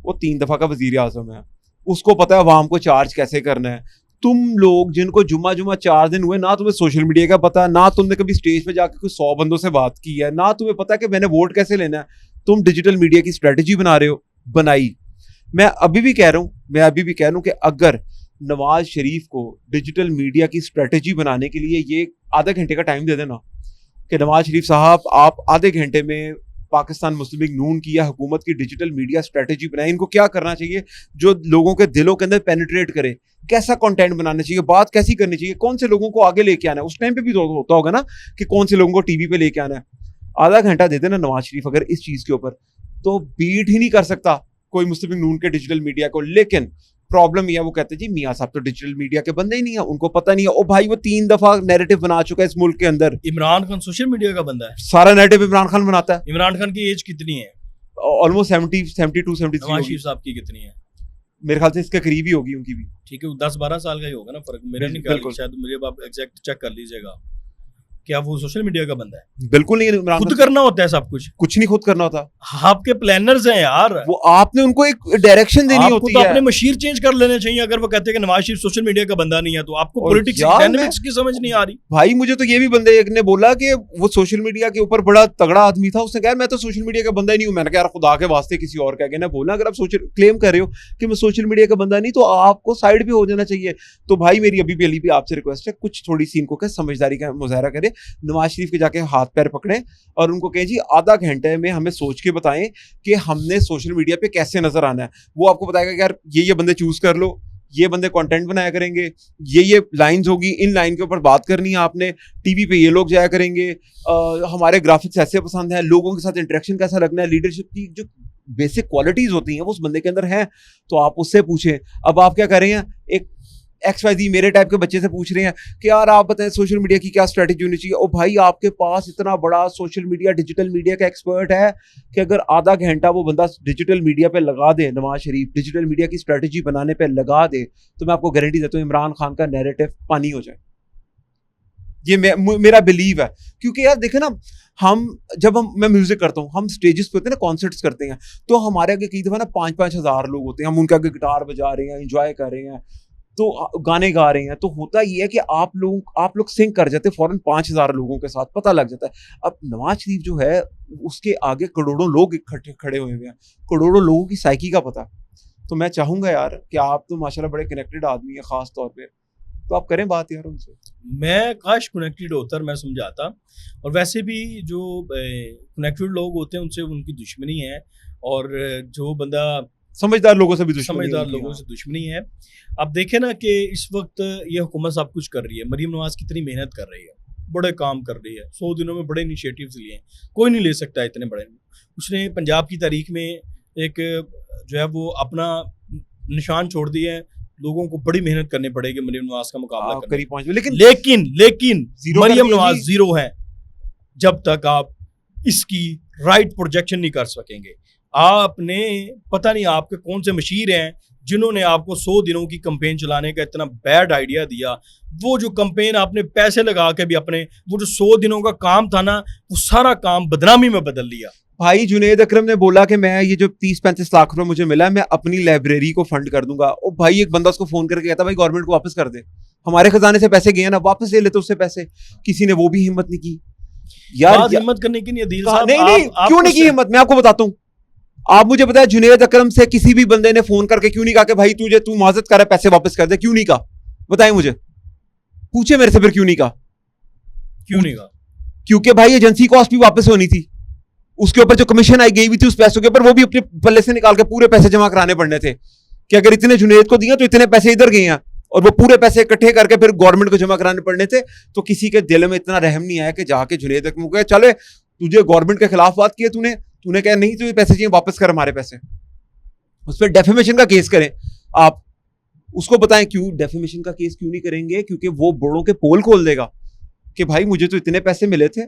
वो 3 दफा का वजीर आजम है, उसको पता है अवाम को चार्ज कैसे करना है। तुम लोग जिनको जुम्मा 4 दिन हुए, ना तुम्हें सोशल मीडिया का पता, ना तुमने कभी स्टेज पे जाकर कुछ 100 बंदों से बात की है, ना तुम्हें पता कि मैंने वोट कैसे लेना है। तुम डिजिटल मीडिया की स्ट्रेटेजी बना रहे हो, बनाई। मैं अभी भी कह रहा हूं कि अगर नवाज शरीफ को डिजिटल मीडिया की स्ट्रेटेजी बनाने के लिए ये आधे घंटे का टाइम दे देना कि नवाज शरीफ साहब आप आधे घंटे में पाकिस्तान मुस्लिम लीग नून की या हुकूमत की डिजिटल मीडिया स्ट्रेटेजी बनाए, इनको क्या करना चाहिए जो लोगों के दिलों के अंदर पेनिट्रेट करे, कैसा कंटेंट बनाना चाहिए, बात कैसी करनी चाहिए, कौन से लोगों को आगे लेके आना है। उस टाइम पे भी होता होगा ना कि कौन से लोगों को टीवी पे लेके आना है। आधा घंटा दे देना नवाज शरीफ अगर इस चीज के ऊपर, तो बीट ही नहीं कर सकता कोई मुस्लिम लीग नून के डिजिटल मीडिया को। लेकिन प्रॉब्लम यह है, वो कहते हैं जी मियाँ साहब तो डिजिटल मीडिया के बंदे ही नहीं है, उनको पता नहीं है। ओ भाई वो 3 दफा नैरेटिव बना चुका है इस मुल्क के अंदर। इमरान खान सोशल मीडिया का बंदा है, सारा नैरेटिव इमरान खान बनाता है। इमरान खान की एज कितनी है? ऑलमोस्ट 72 73। नवाज शरीफ साहब की कितनी है? मेरे ख्याल से इसके करीब ही होगी उनकी भी। ठीक है, 10-12 साल का ही होगा ना फर्क, मेरा नहीं ख्याल, शायद मुझे आप एग्जैक्ट चेक कर लीजिएगा। क्या वो सोशल मीडिया का बंदा है? बिल्कुल नहीं, खुद करना होता है सब कुछ नहीं खुद करना होता। आपके प्लानर्स हैं यार, वो आपने उनको एक डायरेक्शन देनी होती है। तो अपने मशीर चेंज कर लेने चाहिए। अगर वो कहते हैं कि नवाज शरीफ सोशल मीडिया का बंदा नहीं है, तो आपको पॉलिटिक्स डायनामिक्स की समझ नहीं आ रही। भाई मुझे तो ये भी बंदे एक ने बोला कि वो सोशल मीडिया के ऊपर बड़ा तगड़ा आदमी था, उसने कहा मैं तो सोशल मीडिया का बंदा ही नहीं हूं। मैंने कहा यार खुदा के वास्ते किसी और का कहना बोलना, अगर आप क्लेम कर रहे हो कि मैं सोशल मीडिया का बंदा नहीं, तो आपको साइड पे हो जाना चाहिए। तो भाई मेरी अभी भी आपसे रिक्वेस्ट है, कुछ थोड़ी सी इनको समझदारी का मुजाहरा करे। नवाज शरीफ के जाके हाथ पैर पकड़े और उनको कहें जी आधा घंटे में हमें सोच के बताएं कि हमने सोशल मीडिया पे कैसे नजर आना है। वो आपको बताएगा कि यार ये बंदे चूज कर लो, ये बंदे कंटेंट बनाया करेंगे, ये लाइंस होगी, इन लाइन के ऊपर बात करनी है आपने, टीवी पे ये लोग जाया करेंगे, हमारे ग्राफिक्स ऐसे पसंद है, लोगों के साथ इंटरेक्शन कैसा लगना है, लीडरशिप की जो बेसिक क्वालिटीज होती हैं वो उस बंदे के अंदर हैं, तो आप उससे पूछें। अब आप क्या कर रहे हैं, एक XYZ मेरे टाइप के बच्चे से पूछ रहे हैं कि यार आप बताएं सोशल मीडिया की क्या स्ट्रेटेजी होनी चाहिए। ओ भाई आपके पास इतना बड़ा सोशल मीडिया डिजिटल मीडिया का एक्सपर्ट है कि अगर आधा घंटा वो बंदा डिजिटल मीडिया पे लगा दे, नवाज शरीफ डिजिटल मीडिया की स्ट्रेटेजी बनाने पे लगा दे, तो मैं आपको गारंटी देता हूँ इमरान खान का नैरेटिव पानी हो जाए। ये मेरा बिलीव है। क्योंकि यार देखे ना, मैं म्यूजिक करता हूँ, हम स्टेजेस पे होते हैं ना, कॉन्सर्ट्स करते हैं, तो हमारे आगे कई दफा ना 5-5 हज़ार लोग होते हैं, हम उनके आगे गिटार बजा रहे हैं, एंजॉय कर रहे हैं, तो गाने गा रहे हैं, तो होता ये है कि आप लोग सिंक कर जाते फौरन 5,000 लोगों के साथ, पता लग जाता है। अब नवाज शरीफ जो है उसके आगे करोड़ों लोग इकट्ठे खड़े हुए हैं, करोड़ों लोगों की साइकी का पता। तो मैं चाहूंगा यार कि आप तो माशाल्लाह बड़े कनेक्टेड आदमी है खास तौर पे, तो आप करें बात यार उनसे। मैं काश कनेक्टेड होता और मैं समझाता। और वैसे भी जो कनेक्टेड लोग होते हैं उनसे उनकी दुश्मनी है, और जो बंदा समझदार लोगों से भी दुश्मनी है, समझदार उनकी, लोगों हाँ। से दुश्मनी है। आप देखें ना कि इस वक्त ये हुकूमत सब कुछ कर रही है, मरीम नवाज कितनी मेहनत कर रही है, बड़े काम कर रही है, 100 दिनों में बड़े इनिशिएटिव्स लिए हैं, कोई नहीं ले सकता इतने बड़े। उसने पंजाब की तारीख में एक जो है वो अपना निशान छोड़ दिया है, लोगों को बड़ी मेहनत करनी पड़ेगी मरीम नवाज का मुकाबला करने। करीब पहुंच, लेकिन लेकिन जीरो कर मरीम दिया नवाज जी। जीरो है जब तक आप इसकी राइट प्रोजेक्शन नहीं कर सकेंगे। आपने पता नहीं आपके कौन से मशीर हैं जिन्होंने आपको 100 दिनों की कैंपेन चलाने का इतना बैड आइडिया दिया। वो जो कैंपेन आपने पैसे लगा के भी अपने वो जो 100 दिनों का काम था ना, वो सारा काम बदनामी में बदल लिया। भाई जुनेद अकरम ने बोला कि मैं ये जो 30-35 लाख रुपए मुझे मिला है, मैं अपनी लाइब्रेरी को फंड कर दूंगा। ओ भाई एक बंदा उसको फोन करके कहता भाई गवर्नमेंट को वापस कर दे, हमारे खजाने से पैसे गए ना, वापस ले लेते उससे पैसे। किसी ने वो भी हिम्मत नहीं की यार, हिम्मत करने की नहीं अदील साहब। नहीं क्यों नहीं की हिम्मत, मैं आपको बताता हूँ। आप मुझे बताया जुनेद अकरम से किसी भी बंदे ने फोन करके क्यों नहीं कहा कि भाई तू माजत कर रहा है, पैसे वापस कर दे, क्यों नहीं कहा? बताएं मुझे, पूछे मेरे से फिर क्यों नहीं कहा? क्यों नहीं कहा? क्योंकि भाई एजेंसी कॉस्ट भी वापस होनी थी, उसके ऊपर जो कमीशन आई गई हुई थी उस पैसों के ऊपर, वो भी अपने पल्ले से निकाल के पूरे पैसे जमा कराने पड़ने थे कि अगर इतने जुनेद को दिए तो इतने पैसे इधर गए हैं, और वो पूरे पैसे इकट्ठे करके फिर गवर्नमेंट को जमा कराने पड़ने थे। तो किसी के दिल में इतना रहम नहीं आया कि जाके जुनेद अकरम को चले तुझे गवर्नमेंट के खिलाफ बात की है, तूने कहा नहीं तुझे पैसे चाहिए वापस कर हमारे पैसे, उस पर डेफेमेशन का केस करें। आप उसको बताएं क्यों डेफेमेशन का केस क्यों नहीं करेंगे, क्योंकि वो बोर्डों के पोल खोल देगा कि भाई मुझे तो इतने पैसे मिले थे,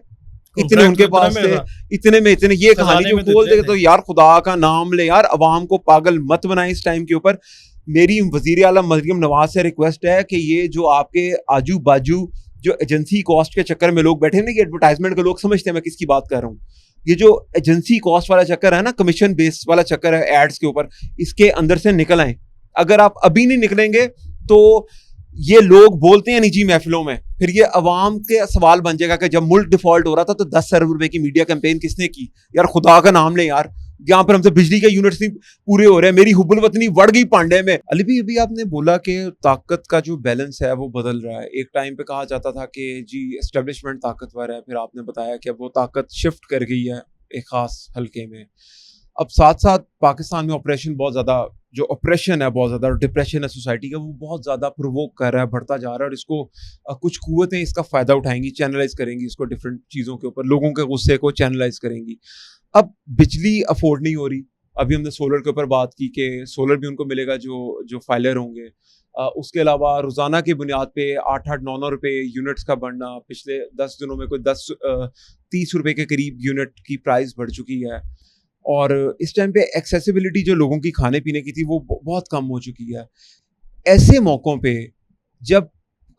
इतने उनके पास थे, इतने में इतने, ये कहानी जो खोल देगा। तो यार खुदा का नाम ले यार, अवाम को पागल मत बनाएं इस टाइम के ऊपर। मेरी वजीर आला मरियम नवाज से रिक्वेस्ट है कि ये जो आपके आजू बाजू जो एजेंसी कॉस्ट के चक्कर में लोग बैठे हैं ना, ये एडवर्टाइजमेंट के लोग समझते हैं मैं किसकी बात कर रहा हूँ। ये जो एजेंसी कॉस्ट वाला चक्कर है ना, कमीशन बेस वाला चक्कर है एड्स के ऊपर, इसके अंदर से निकल आए। अगर आप अभी नहीं निकलेंगे तो ये लोग बोलते हैं निजी महफिलों में, फिर ये अवाम के सवाल बन जाएगा कि जब मुल्क डिफॉल्ट हो रहा था तो 10 अरब रुपए की मीडिया कैंपेन किसने की? यार खुदा का नाम ले यार, यहाँ पर हमसे बिजली के यूनिट्स नहीं पूरे हो रहे हैं, मेरी हुब्बुल वतनी बढ़ गई पांडे में। अली भी अभी आपने बोला कि ताकत का जो बैलेंस है वो बदल रहा है। एक टाइम पे कहा जाता था कि जी एस्टेब्लिशमेंट ताकतवर है, फिर आपने बताया कि अब वो ताकत शिफ्ट कर गई है एक खास हल्के में। अब साथ साथ पाकिस्तान में ऑपरेशन बहुत ज़्यादा, जो ऑपरेशन है बहुत ज़्यादा, डिप्रेशन है सोसाइटी का, वो बहुत ज़्यादा प्रोवोक कर रहा है, बढ़ता जा रहा है। और इसको कुछ कुव्वतें इसका फ़ायदा उठाएंगी, चैनलाइज करेंगी इसको डिफरेंट चीज़ों के ऊपर, लोगों के गुस्से को चैनलाइज करेंगी। अब बिजली अफोर्ड नहीं हो रही, अभी हमने सोलर के ऊपर बात की कि सोलर भी उनको मिलेगा जो फाइलर होंगे। उसके अलावा रोज़ाना की बुनियाद पे 8-8, 9-9 रुपये यूनिट्स का बढ़ना, पिछले 10 दिनों में कोई 30 रुपये के करीब यूनिट की प्राइस बढ़ चुकी है। और इस टाइम पे एक्सेसिबिलिटी जो लोगों की खाने पीने की थी वो बहुत कम हो चुकी है। ऐसे मौक़ों पे जब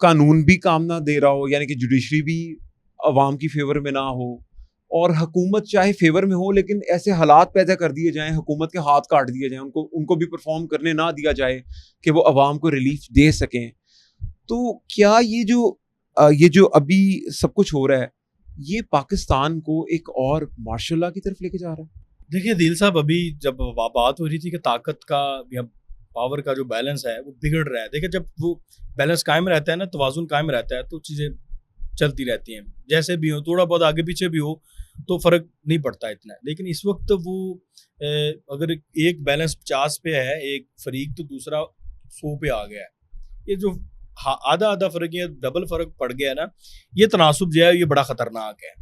कानून भी काम ना दे रहा हो, यानी कि जुडिशरी भी अवाम की फेवर में ना हो, और हुकूमत चाहे फेवर में हो लेकिन ऐसे हालात पैदा कर दिए जाएं, हुकूमत के हाथ काट दिए जाएं, उनको भी परफॉर्म करने ना दिया जाए कि वो अवाम को रिलीफ दे सकें, तो क्या ये जो अभी सब कुछ हो रहा है ये पाकिस्तान को एक और मार्शल लॉ की तरफ लेके जा रहा है? देखिए दिल साहब, अभी जब बात हो रही थी कि ताकत का या पावर का जो बैलेंस है वो बिगड़ रहा है। देखिए जब वो बैलेंस कायम रहता है ना, तवाज़ुन कायम रहता है, तो चीज़ें चलती रहती हैं, जैसे भी हो, थोड़ा बहुत आगे पीछे भी हो तो फर्क नहीं पड़ता इतना। लेकिन इस वक्त वो अगर एक बैलेंस 50 पे है एक फरीक तो दूसरा 100 पे आ गया है। ये जो आधा आधा फर्क या डबल फर्क पड़ गया है ना, ये तनासुब जो है ये बड़ा खतरनाक है।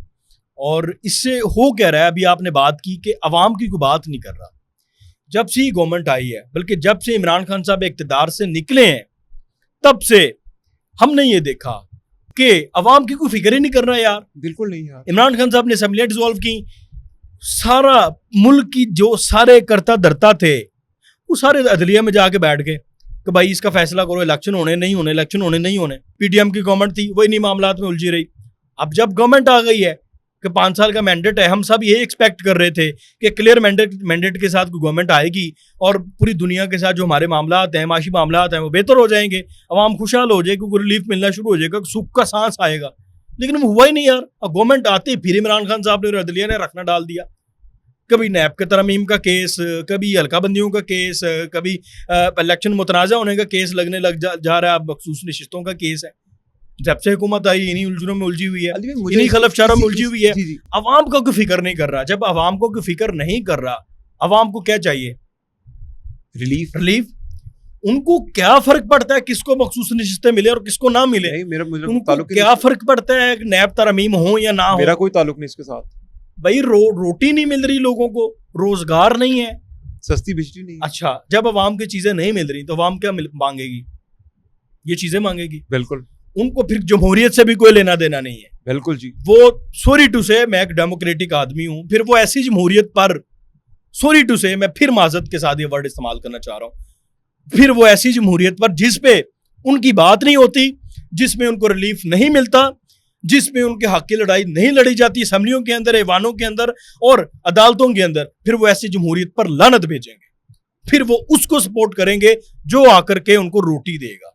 और इससे हो क्या रहा है, अभी आपने बात की कि अवाम की कोई बात नहीं कर रहा। जब से गवर्नमेंट आई है, बल्कि जब से इमरान खान साहब इक़्तिदार से निकले हैं, तब से हमने ये देखा कि अवाम की कोई फिक्र ही नहीं कर रहा यार। बिल्कुल नहीं यार। इमरान खान साहब ने असेंबलियां डिसॉल्व की, सारा मुल्क की जो सारे करता धरता थे वो सारे अदलिया में जाके बैठ गए कि भाई इसका फैसला करो, इलेक्शन होने नहीं होने, इलेक्शन होने नहीं होने। पीडीएम की गवर्नमेंट थी, वो इन्हीं मामलात में उलझी रही। अब जब गवर्नमेंट आ गई है कि 5 साल का मैंडेट है, हम सब ये एक्सपेक्ट कर रहे थे कि क्लियर मैंडेट के साथ गवर्नमेंट आएगी और पूरी दुनिया के साथ जो हमारे मामलात हैं, माशी मामलात हैं, वो बेहतर हो जाएंगे, अवाम खुशहाल हो जाएगी, कोई रिलीफ मिलना शुरू हो जाएगा, सुख का सांस आएगा। लेकिन वो हुआ ही नहीं यार। अब गवर्नमेंट आते फिर इमरान खान साहब ने और अदलिया ने रखना डाल दिया। कभी नैब के तरमीम का केस, कभी हल्का बंदियों का केस, कभी इलेक्शन मुतनाज़ा होने का केस लगने लग जा रहा है, अब मखसूस नशिस्तों का केस है। जब से हुकूमत आई इन्हीं उलझनों में उलझी हुई है, इन्हीं खलफशारों में उलझी हुई है। अवाम को कोई फिक्र नहीं कर रहा। जब अवाम को कोई फिक्र नहीं कर रहा, अवाम को क्या चाहिए? रिलीफ। उनको क्या फर्क पड़ता है किसको मखसूस नशिस्तें मिले और किसको ना मिले? उनको क्या फर्क पड़ता है नैब तरमीम हो या ना हो? मेरा कोई ताल्लुक नहीं इसके साथ। भाई रोटी नहीं मिल रही लोगों को, रोजगार नहीं है, सस्ती बिजली नहीं है। अच्छा, जब अवाम की चीजें नहीं मिल रही तो अवाम क्या मांगेगी? ये चीजें मांगेगी। बिल्कुल। उनको फिर जमहूरियत से भी कोई लेना देना नहीं है। बिल्कुल जी। वो सॉरी टू से मैं एक डेमोक्रेटिक आदमी हूं, फिर वो ऐसी जमहूरियत पर, सॉरी टू से मैं फिर माजरत के साथ ये वर्ड इस्तेमाल करना चाह रहा हूं, फिर वो ऐसी जमहूरियत पर जिस पे उनकी बात नहीं होती, जिसमें उनको रिलीफ नहीं मिलता, जिसमें उनके हक की लड़ाई नहीं लड़ी जाती असेंबलियों के अंदर, ऐवानों के अंदर और अदालतों के अंदर, फिर वो ऐसी जमहूरियत पर लानत भेजेंगे। फिर वो उसको सपोर्ट करेंगे जो आकर के उनको रोटी देगा।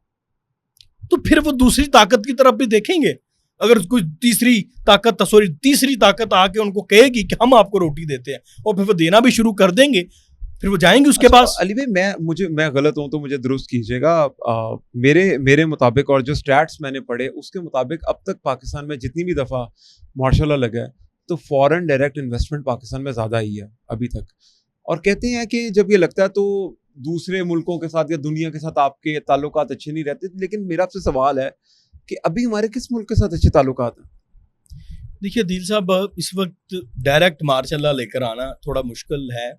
तो फिर वो दूसरी ताकत की तरफ भी देखेंगे। अगर कोई तीसरी ताकत आके उनको कहेगी कि हम आपको रोटी देते हैं, और फिर वो देना भी शुरू कर देंगे, फिर वो जाएंगे उसके पास। अली भाई, मैं गलत हूं तो मुझे दुरुस्त कीजिएगा। मेरे मुताबिक और जो स्टैट्स मैंने पढ़े उसके मुताबिक अब तक पाकिस्तान में जितनी भी दफ़ा मार्शल लॉ लगा है तो फॉरेन डायरेक्ट इन्वेस्टमेंट पाकिस्तान में ज़्यादा ही है अभी तक। और कहते हैं कि जब ये लगता है तो दूसरे मुल्कों के साथ या दुनिया के साथ आपके ताल्लुकात अच्छे नहीं रहते। लेकिन मेरा आपसे सवाल है कि अभी हमारे किस मुल्क के साथ अच्छे ताल्लुकात हैं? देखिए दिल साहब, इस वक्त डायरेक्ट मार्शल लॉ लेकर आना थोड़ा मुश्किल है,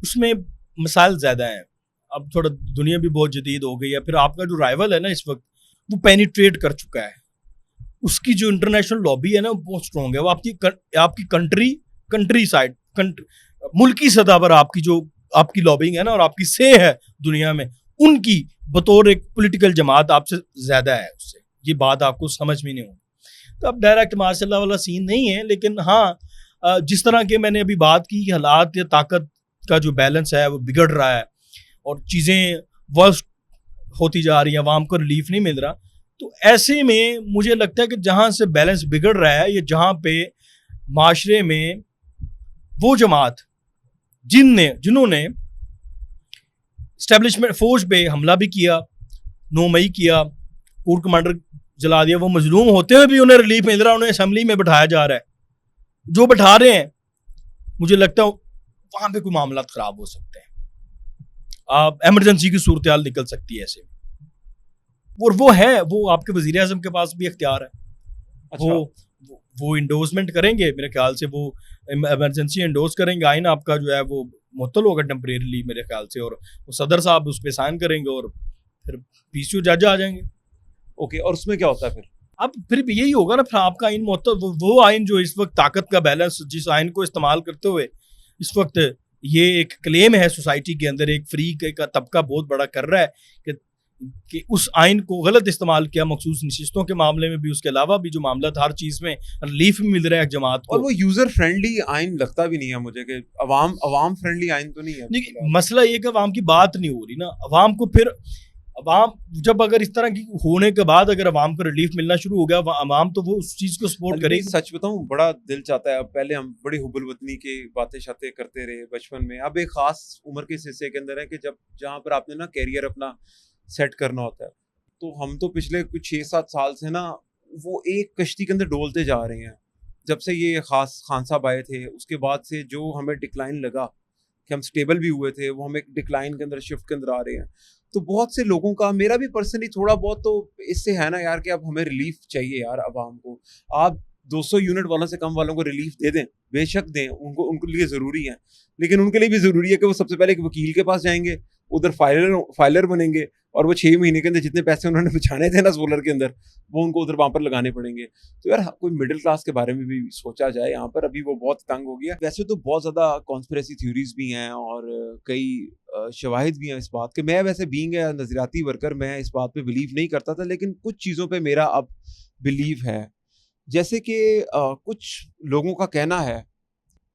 उसमें मसाइल ज़्यादा हैं। अब थोड़ा दुनिया भी बहुत जदीद हो गई है, फिर आपका जो राइवल है ना इस वक्त वो पेनिट्रेट कर चुका है, उसकी जो इंटरनेशनल लॉबी है ना वो बहुत स्ट्रॉन्ग है। वो आपकी कंट्री साइड मुल्की सतह पर आपकी जो आपकी लॉबिंग है ना और आपकी से है दुनिया में, उनकी बतौर एक पॉलिटिकल जमात आपसे ज़्यादा है उससे। ये बात आपको समझ में नहीं होगी। तो अब डायरेक्ट मार्शल लॉ वाला सीन नहीं है, लेकिन हाँ जिस तरह के मैंने अभी बात की कि हालात या ताकत का जो बैलेंस है वो बिगड़ रहा है और चीज़ें वर्स्ट होती जा रही हैं, अवाम को रिलीफ नहीं मिल रहा, तो ऐसे में मुझे लगता है कि जहाँ से बैलेंस बिगड़ रहा है या जहाँ पे माशरे में वो जमात जिन्होंने एस्टेब्लिशमेंट फौज पे हमला भी किया, 9 मई किया, कोर्ट कमांडर जला दिया, वो मजलूम होते हुए भी उन्हें रिलीफ मिल रहा है, उन्हें असेंबली में बिठाया जा रहा है, जो बिठा रहे हैं, मुझे लगता है वहां पे कोई मामला खराब हो सकते हैं। आप इमरजेंसी की सूरत हाल निकल सकती है ऐसे। और वो आपके वजीर आज़म के पास भी इख्तियार है। अच्छा। वो इंडोर्समेंट करेंगे, मेरे ख्याल से वो इमरजेंसी इंडोर्स करेंगे, आइन आपका जो है वो मुअत्तल होगा टेम्परेरीली मेरे ख्याल से, और वो सदर साहब उस पर साइन करेंगे और फिर पीसीओ जज आ जाएंगे। ओके, और उसमें क्या होता है फिर? अब फिर यही होगा ना, फिर आपका आइन मुअत्तल, वो आइन जो इस वक्त ताकत का बैलेंस, जिस आइन को इस्तेमाल करते हुए इस वक्त ये एक क्लेम है सोसाइटी के अंदर, एक फ्री का तबका बहुत बड़ा कर रहा है कि उस आइन को गलत इस्तेमाल किया मखसूस नशिस्तों के मामले में भी, उसके अलावा भी जो मामला था, हर चीज़ में रिलीफ भी मिल रहा है जमात को। और वो यूजर फ्रेंडली आइन लगता भी नहीं है मुझे कि अवाम फ्रेंडली आइन तो नहीं है। देखिए मसला ये कि अवाम की बात नहीं हो रही ना, अवाम को फिर अवाम जब अगर इस तरह की होने के बाद अगर अवाम को रिलीफ मिलना शुरू हो गया, अवाम तो वो उस चीज़ को सपोर्ट करेगी। सच बताऊं, बड़ा दिल चाहता है। अब पहले हम बड़ी हुब्बुल वतनी की बातें शातें करते रहे बचपन में, अब एक खास उम्र के हिस्से के अंदर है कि जहाँ पर आपने ना कैरियर अपना सेट करना होता है। तो हम तो पिछले कुछ 6-7 साल से ना वो एक कश्ती के अंदर डोलते जा रहे हैं। जब से ये खान साहब आए थे उसके बाद से जो हमें डिक्लाइन लगा कि हम स्टेबल भी हुए थे, वो हम एक डिक्लाइन के अंदर शिफ्ट के अंदर आ रहे हैं। तो बहुत से लोगों का, मेरा भी पर्सनली थोड़ा बहुत तो इससे है ना यार कि अब हमें रिलीफ चाहिए यार अवाम को। आप 200 यूनिट वालों से कम वालों को रिलीफ दे दें, बेशक दें, उनको उनके लिए ज़रूरी है, लेकिन उनके लिए भी ज़रूरी है कि वो सबसे पहले एक वकील के पास जाएंगे, उधर फाइलर बनेंगे, और वो 6 महीने के अंदर जितने पैसे उन्होंने बचाने थे ना सोलर के अंदर, वो उनको उधर वहाँ पर लगाने पड़ेंगे। तो यार कोई मिडिल क्लास के बारे में भी सोचा जाए यहाँ पर, अभी वो बहुत तंग हो गया। वैसे तो बहुत ज़्यादा कॉन्स्पिरेसी थ्योरीज भी हैं और कई शवाहिद भी हैं इस बात के। मैं वैसे बीइंग ए नज़रियाती वर्कर मैं इस बात पे बिलीव नहीं करता था, लेकिन कुछ चीज़ों पे मेरा अब बिलीव है। जैसे कि कुछ लोगों का कहना है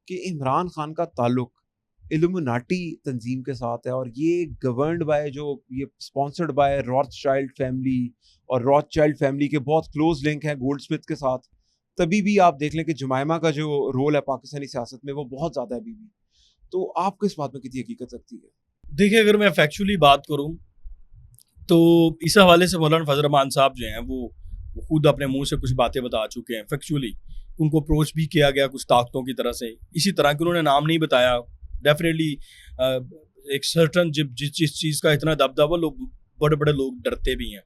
कि इमरान खान का ताल्लुक इल्यूमिनाटी तंजीम के साथ है, और ये गवर्नड बाय, जो ये स्पॉन्सर्ड बाय रॉथस्चाइल्ड फैमिली, और रॉथस्चाइल्ड फैमिली के बहुत क्लोज लिंक है गोल्डस्मिथ के साथ। तभी भी आप देख लें कि जुमाइमा का जो रोल है पाकिस्तानी सियासत में वो बहुत ज़्यादा है अभी भी। तो आपको इस बात में कितनी हकीकत लगती है? देखिए, अगर मैं फैक्चुअली बात करूं तो इस हवाले से मौलाना फजल रहमान साहब जो हैं वो खुद अपने मुंह से कुछ बातें बता चुके हैं। फैक्चुअली उनको अप्रोच भी किया गया कुछ ताकतों की तरह से, इसी तरह के उन्होंने नाम नहीं बताया। डेफिनेटली एक सर्टन जिस चीज़ का इतना दबदबा, लोग बड़े बड़े लोग डरते भी हैं।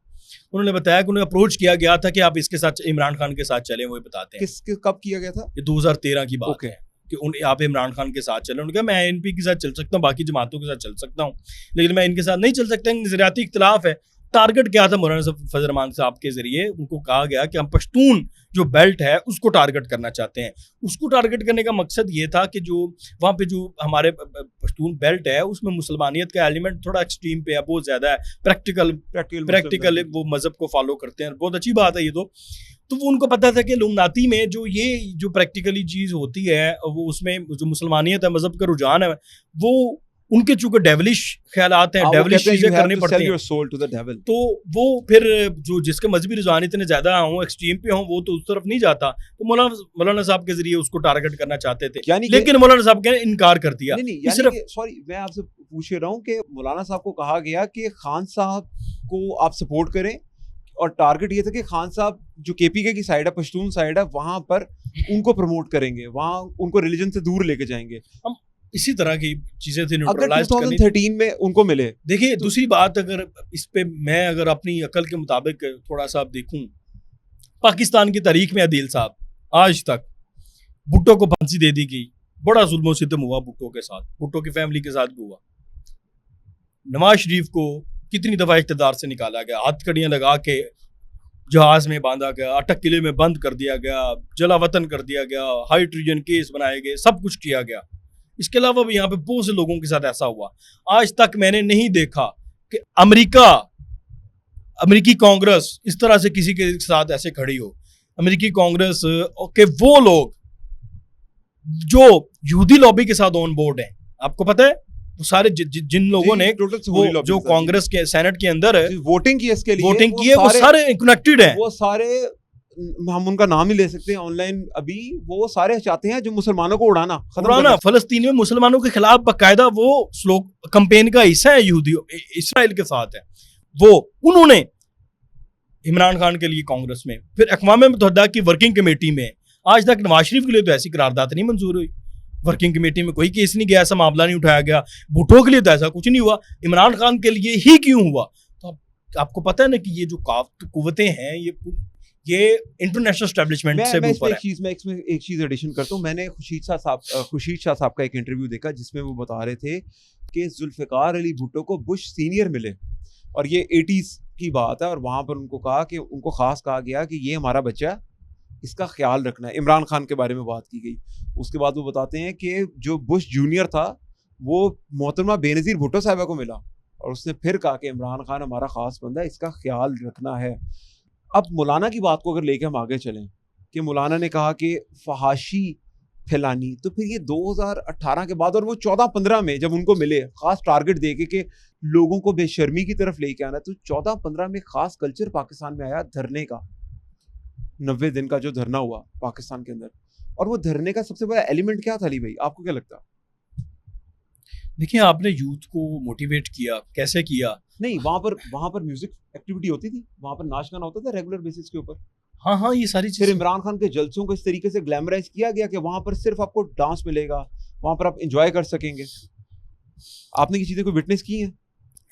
उन्होंने बताया कि उन्हें अप्रोच किया गया था कि आप इसके साथ, इमरान खान के साथ चलें, वो बताते हैं। कब किया गया था? ये 2013 की बात है कि आप इमरान खान के साथ चलें। उन्होंने कहा मैं एनपी के साथ चल सकता हूँ, बाकी जमातों के साथ चल सकता हूँ, लेकिन मैं इनके साथ नहीं चल सकता, नज़रियाती इख्तिलाफ है। टारगेट क्या था मौलाना फजल रहमान साहब के जरिए? उनको कहा गया कि हम पश्तून जो बेल्ट है उसको टारगेट करना चाहते हैं। उसको टारगेट करने का मकसद ये था कि जो वहाँ पे जो हमारे पश्तून बेल्ट है उसमें मुसलमानियत का एलिमेंट थोड़ा एक्सट्रीम पे है, बहुत ज़्यादा है। प्रैक्टिकल वो मज़हब को फॉलो करते हैं, बहुत अच्छी बात है ये तो वो उनको पता था कि लुमनाती में जो प्रैक्टिकली चीज़ होती है, वो उसमें जो मुसलमानियत है, मज़हब का रुझान है, वो उनके चूंकि डेवलिश ख्यालात हैं, डेवलिश चीजें करनी पड़ती हैं, तो वो फिर जो जिसके मजहबी रुझान इतने ज्यादा हों, एक्सट्रीम पे हों, वो तो उस तरफ नहीं जाता। तो मौलाना साहब के जरिए उसको टारगेट करना चाहते थे, लेकिन मौलाना साहब ने इनकार कर दिया। सॉरी, मैं आपसे पूछ रहा हूँ कि मौलाना साहब को कहा गया कि खान साहब को आप सपोर्ट करें, और टारगेट ये था कि खान साहब जो केपीके की साइड है, पश्तून साइड है, वहां पर उनको प्रमोट करेंगे, वहां उनको रिलीजन से दूर लेके जाएंगे। हम इसी तरह की चीजें थी न्यूट्रलाइज करनी। 2013 में उनको मिले। देखिए, दूसरी बात, अगर इस पे मैं अगर अपनी अकल के मुताबिक थोड़ा सा देखूं, पाकिस्तान की तारीख में अदील साहब आज तक भुट्टो को फांसी दे दी गई, बड़ा जुल्म सितम हुआ भुट्टो के साथ, भुट्टो की फैमिली के साथ भी हुआ। नवाज शरीफ को कितनी दफा इख्तिदार से निकाला गया, हथकड़ियां लगा के जहाज में बांधा गया, अटक किले में बंद कर दिया गया, जलावतन कर दिया गया, हाई ट्रिजन केस बनाए गए, सब कुछ किया गया। इसके अलावा भी यहाँ पे बहुत से लोगों के साथ ऐसा हुआ। आज तक मैंने नहीं देखा कि अमेरिकी कांग्रेस इस तरह से किसी के साथ ऐसे खड़ी हो। अमेरिकी कांग्रेस के वो लोग जो यहूदी लॉबी के साथ ऑन बोर्ड हैं, आपको पता है, वो सारे जिन लोगों ने वो जो कांग्रेस के सेनेट के अंदर वोटिंग की, इसके लिए वोटिंग की है, वो सारे कनेक्टेड हैं। वो सारे, हम उनका नाम ही ले सकते हैं ऑनलाइन अभी, वो सारे चाहते हैं जो मुसलमानों को उड़ाना। फलस्तीन में मुसलमानों के खिलाफ बाकायदा वो स्लोक कैंपेन का हिस्सा है, यहूदी इसराइल के साथ है। वो उन्होंने इमरान खान के लिए कांग्रेस में, फिर अक़वाम मुत्तहिदा की वर्किंग कमेटी में, आज तक नवाज शरीफ के लिए तो ऐसी करारदाद नहीं मंजूर हुई। वर्किंग कमेटी में कोई केस नहीं गया, ऐसा मामला नहीं उठाया गया। भुट्टो के लिए तो ऐसा कुछ नहीं हुआ, इमरान खान के लिए ही क्यों हुआ? तो आपको पता है ना कि ये जो कुव्वतें हैं, ये इंटरनेशनल एस्टेब्लिशमेंट से ऊपर है। एक चीज एडिशन करता हूँ। मैंने खुर्शीद शाह साहब का एक इंटरव्यू देखा जिसमें वो बता रहे थे कि जुल्फ़िकार अली भुट्टो को बुश सीनियर मिले, और ये 80s की बात है, और वहाँ पर उनको कहा कि उनको खास कहा गया कि ये हमारा बच्चा, इसका ख्याल रखना है। इमरान खान के बारे में बात की गई। उसके बाद वो बताते हैं कि जो बुश जूनियर था वो मोहतरमा बेनज़ीर भुट्टो साहिबा को मिला, और उसने फिर कहा कि इमरान खान हमारा खास बंदा है, इसका ख्याल रखना है। अब मौलाना की बात को अगर लेके हम आगे चलें कि मौलाना ने कहा कि फहाशी फैलानी, तो फिर ये 2018 के बाद, और वो 14-15 में जब उनको मिले खास टारगेट दे के लोगों को बेशर्मी की तरफ लेके आना, तो 14-15 में खास कल्चर पाकिस्तान में आया धरने का। 90 दिन का जो धरना हुआ पाकिस्तान के अंदर, और वो धरने का सबसे बड़ा एलिमेंट क्या था अली भाई, आपको क्या लगता? देखिए, आपने यूथ को मोटिवेट किया, कैसे किया? नहीं, वहां पर म्यूजिक एक्टिविटी होती थी, वहां पर नाच गाना होता था रेगुलर बेसिस के ऊपर। हाँ हाँ, ये सारी फिर चीजें। इमरान खान के जलसों को इस तरीके से ग्लैमराइज किया गया कि वहां पर सिर्फ आपको डांस मिलेगा, वहां पर आप एंजॉय कर सकेंगे। आपने ये चीजें कोई विटनेस की हैं?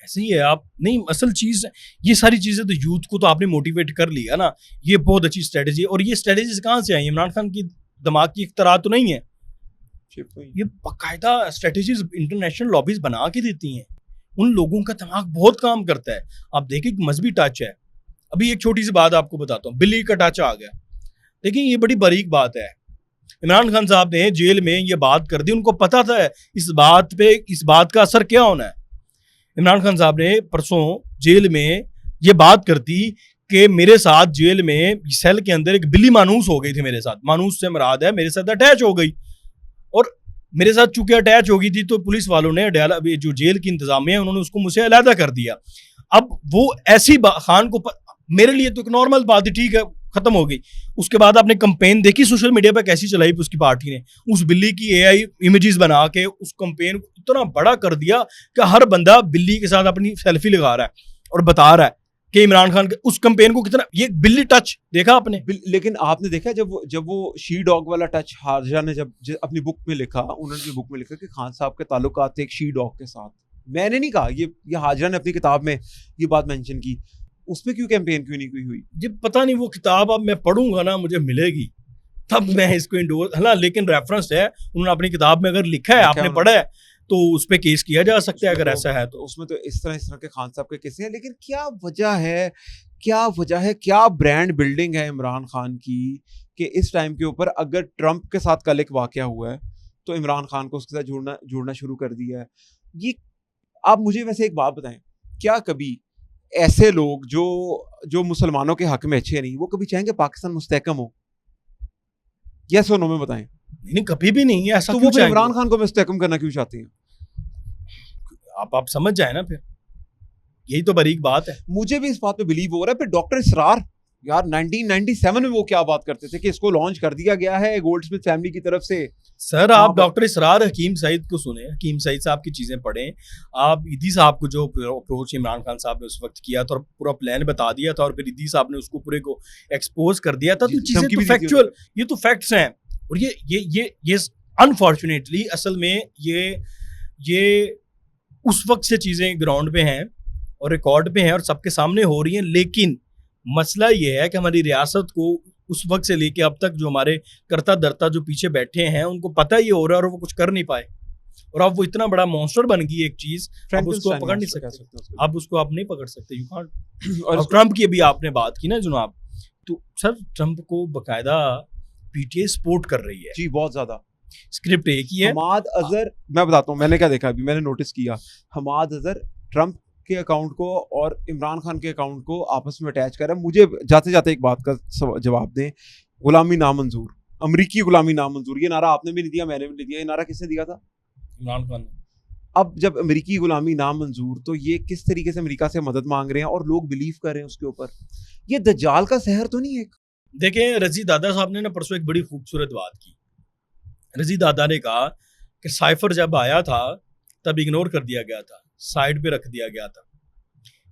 ऐसे ही है आप नहीं, असल चीज ये सारी चीजें तो यूथ को तो आपने मोटिवेट कर लिया ना, ये बहुत अच्छी स्ट्रेटेजी। और ये स्ट्रेटेजीज कहाँ से आई? इमरान खान की दिमाग की इख्तरा तो नहीं है, ये बाकायदा स्ट्रेटेजीज इंटरनेशनल लॉबीज बना के देती हैं। उन लोगों का दिमाग बहुत काम करता है। आप देखिए एक मजहबी टच है। अभी एक छोटी सी बात आपको बताता हूँ, बिल्ली का टच आ गया। देखिए ये बड़ी बारीक बात है। इमरान खान साहब ने जेल में ये बात कर दी, उनको पता था इस बात पे, इस बात का असर क्या होना है। इमरान खान साहब ने परसों जेल में ये बात कर दी कि मेरे साथ जेल में सेल के अंदर एक बिल्ली मानूस हो गई थी मेरे साथ। मानूस से मुराद है मेरे साथ अटैच हो गई, और मेरे साथ चूंकि अटैच हो गई थी तो पुलिस वालों ने जो जेल की इंतजामिया है उन्होंने उसको मुझसे अलहदा कर दिया। अब वो ऐसी खान को मेरे लिए तो एक नॉर्मल बात है, ठीक है, खत्म हो गई। उसके बाद आपने कंपेन देखी सोशल मीडिया पे कैसी चलाई उसकी पार्टी ने, उस बिल्ली की एआई इमेजेस बना के उस कंपेन को इतना बड़ा कर दिया कि हर बंदा बिल्ली के साथ अपनी सेल्फी लगा रहा है और बता रहा है कि इमरान खान के उस कंपेन को कितना, ये बिल्ली टच देखा आपने? लेकिन आपने देखा जब वो शी डॉग वाला टच हारजा ने जब अपनी बुक में लिखा, उन्होंने बुक में लिखा कि खान साहब के ताल्लुकात थे एक शी डॉग के साथ। मैंने नहीं कहा, ये हाजरा ने अपनी किताब में ये बात मेंशन की। उसमें क्यों कैंपेन क्यों नहीं हुई? ये पता नहीं, वो किताब अब मैं पढ़ूंगा ना, मुझे मिलेगी तब मैं इसको इंडोर्स, है ना, लेकिन रेफरेंस है, उन्होंने अपनी किताब में अगर लिखा है, आपने पढ़ा है, तो उस पे केस किया जा सकता है अगर ऐसा है तो। उसमें तो इस तरह के खान साहब के किस्से हैं, लेकिन क्या वजह है, क्या ब्रांड बिल्डिंग है इमरान खान की कि इस टाइम के ऊपर अगर ट्रंप के साथ कल एक वाकया हुआ है तो इमरान खान को उसके साथ जुड़ना शुरू कर दिया है। ये आप मुझे वैसे एक बात बताएं, क्या कभी ऐसे लोग जो मुसलमानों के हक में अच्छे नहीं, वो कभी चाहेंगे पाकिस्तान मुस्तहकम हो? यस और नो में बताएं। नहीं, कभी भी नहीं है ऐसा। तो वो फिर इमरान खान को मुस्तहकम करना क्यों चाहते हैं? आप समझ जाए ना, फिर यही तो बारीक बात है। मुझे भी इस बात पे बिलीव हो रहा है। फिर डॉक्टर इसरार, यार 1997 में वो क्या बात करते थे कि इसको लॉन्च कर दिया गया है गोल्डस्मिथ फैमिली की तरफ से। सर आप डॉक्टर इसरार हकीम सईद को सुने, हकीम सईद साहब की चीजें पढ़ें। आप ईदी साहब को जो अप्रोच इमरान खान साहब ने उस वक्त किया था और पूरा प्लान बता दिया था, और फिर ईदी साहब ने उसको पूरे को एक्सपोज कर दिया था, तो चीजें तो फैक्चुअल, ये तो फैक्ट्स हैं। और ये अनफॉर्चुनेटली असल में ये उस वक्त से चीजें ग्राउंड पे हैं और रिकॉर्ड पे हैं और सबके सामने हो रही हैं। लेकिन मसला ये है कि हमारी रियासत को उस वक्त से लेके अब तक जो हमारे करता धरता जो पीछे बैठे हैं उनको पता ही हो रहा है और वो कुछ कर नहीं पाए, और अब वो इतना बड़ा मॉन्स्टर बन गई एक चीज, अब उसको आप पकड़ नहीं सकते, अब उसको आप नहीं पकड़ सकते, यू कांट। और ट्रंप की अभी आपने बात की ना जनाब, तो सर ट्रंप को बकायदा पीटीआई सपोर्ट कर रही है जी, बहुत ज्यादा। स्क्रिप्ट एक ही है। हमाद अजहर, मैं बताता हूँ मैंने क्या देखा, अभी मैंने नोटिस किया, हमाद अजहर ट्रंप के अकाउंट को और इमरान खान के अकाउंट को आपस में अटैच कर रहा है। मुझे जाते जाते एक बात का जवाब दें, गुलामी नामंजूर, अमरीकी गुलामी नामंजूर, ये नारा आपने भी नहीं दिया, मैंने भी नहीं दिया, ये नारा किसने दिया था? इमरान खान। अब जब अमेरिकी गुलामी नामंजूर, तो ये किस तरीके से अमेरिका से मदद मांग रहे हैं और लोग बिलीव कर रहे हैं उसके ऊपर। ये दज्जाल का सहर तो नहीं है? देखें, रजी दादा साहब ने ना परसों एक बड़ी खूबसूरत बात की। रजी दादा ने कहा कि साइफर जब आया था तब इग्नोर कर दिया गया था, साइड पे रख दिया गया था।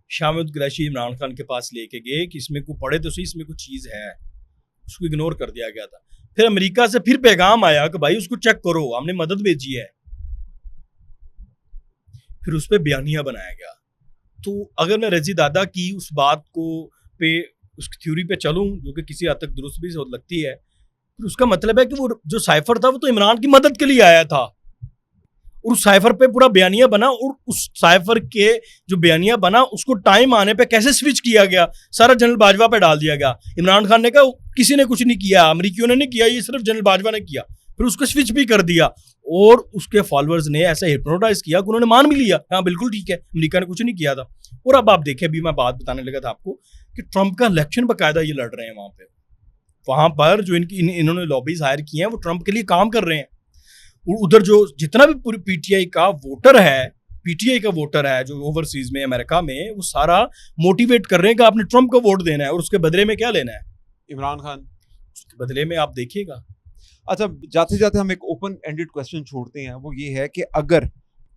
शामिद कुरैशी इमरान खान के पास लेके गए कि इसमें को पढ़े तो सही, इसमें कुछ चीज है, उसको इग्नोर कर दिया गया था। फिर अमेरिका से फिर पैगाम आया कि भाई उसको चेक करो, हमने मदद भेजी है, फिर उस पर बयानिया बनाया गया। तो अगर मैं रजी दादा की उस बात को पे उस थ्योरी पे चलूं जो कि किसी हद तक दुरुस्त भी लगती है, फिर उसका मतलब है कि वो जो साइफर था वो तो इमरान की मदद के लिए आया था, और उस साइफर पे पूरा बयानिया बना, और उस साइफर के जो बयानिया बना उसको टाइम आने पे कैसे स्विच किया गया, सारा जनरल बाजवा पे डाल दिया गया। इमरान खान ने कहा किसी ने कुछ नहीं किया, अमरीकियों ने नहीं किया, ये सिर्फ जनरल बाजवा ने किया, फिर उसको स्विच भी कर दिया, और उसके फॉलोअर्स ने ऐसा हिप्नोटाइज किया कि उन्होंने मान भी लिया, हाँ बिल्कुल ठीक है, अमेरिका ने कुछ नहीं किया था। और अब आप देखें, अभी मैं बात बताने लगा था आपको कि ट्रंप का इलेक्शन बाकायदा ये लड़ रहे हैं वहां पर जो इन्होंने लॉबीज हायर किए हैं वो ट्रंप के लिए काम कर रहे हैं। उधर जो जितना भी पूरी पीटीआई का वोटर है जो ओवरसीज में अमेरिका में, वो सारा मोटिवेट कर रहे हैं कि आपने ट्रंप को वोट देना है और उसके बदले में क्या लेना है? इमरान खान। उसके बदले में आप देखिएगा। अच्छा, जाते जाते हम एक ओपन एंडेड क्वेश्चन छोड़ते हैं, वो ये है कि अगर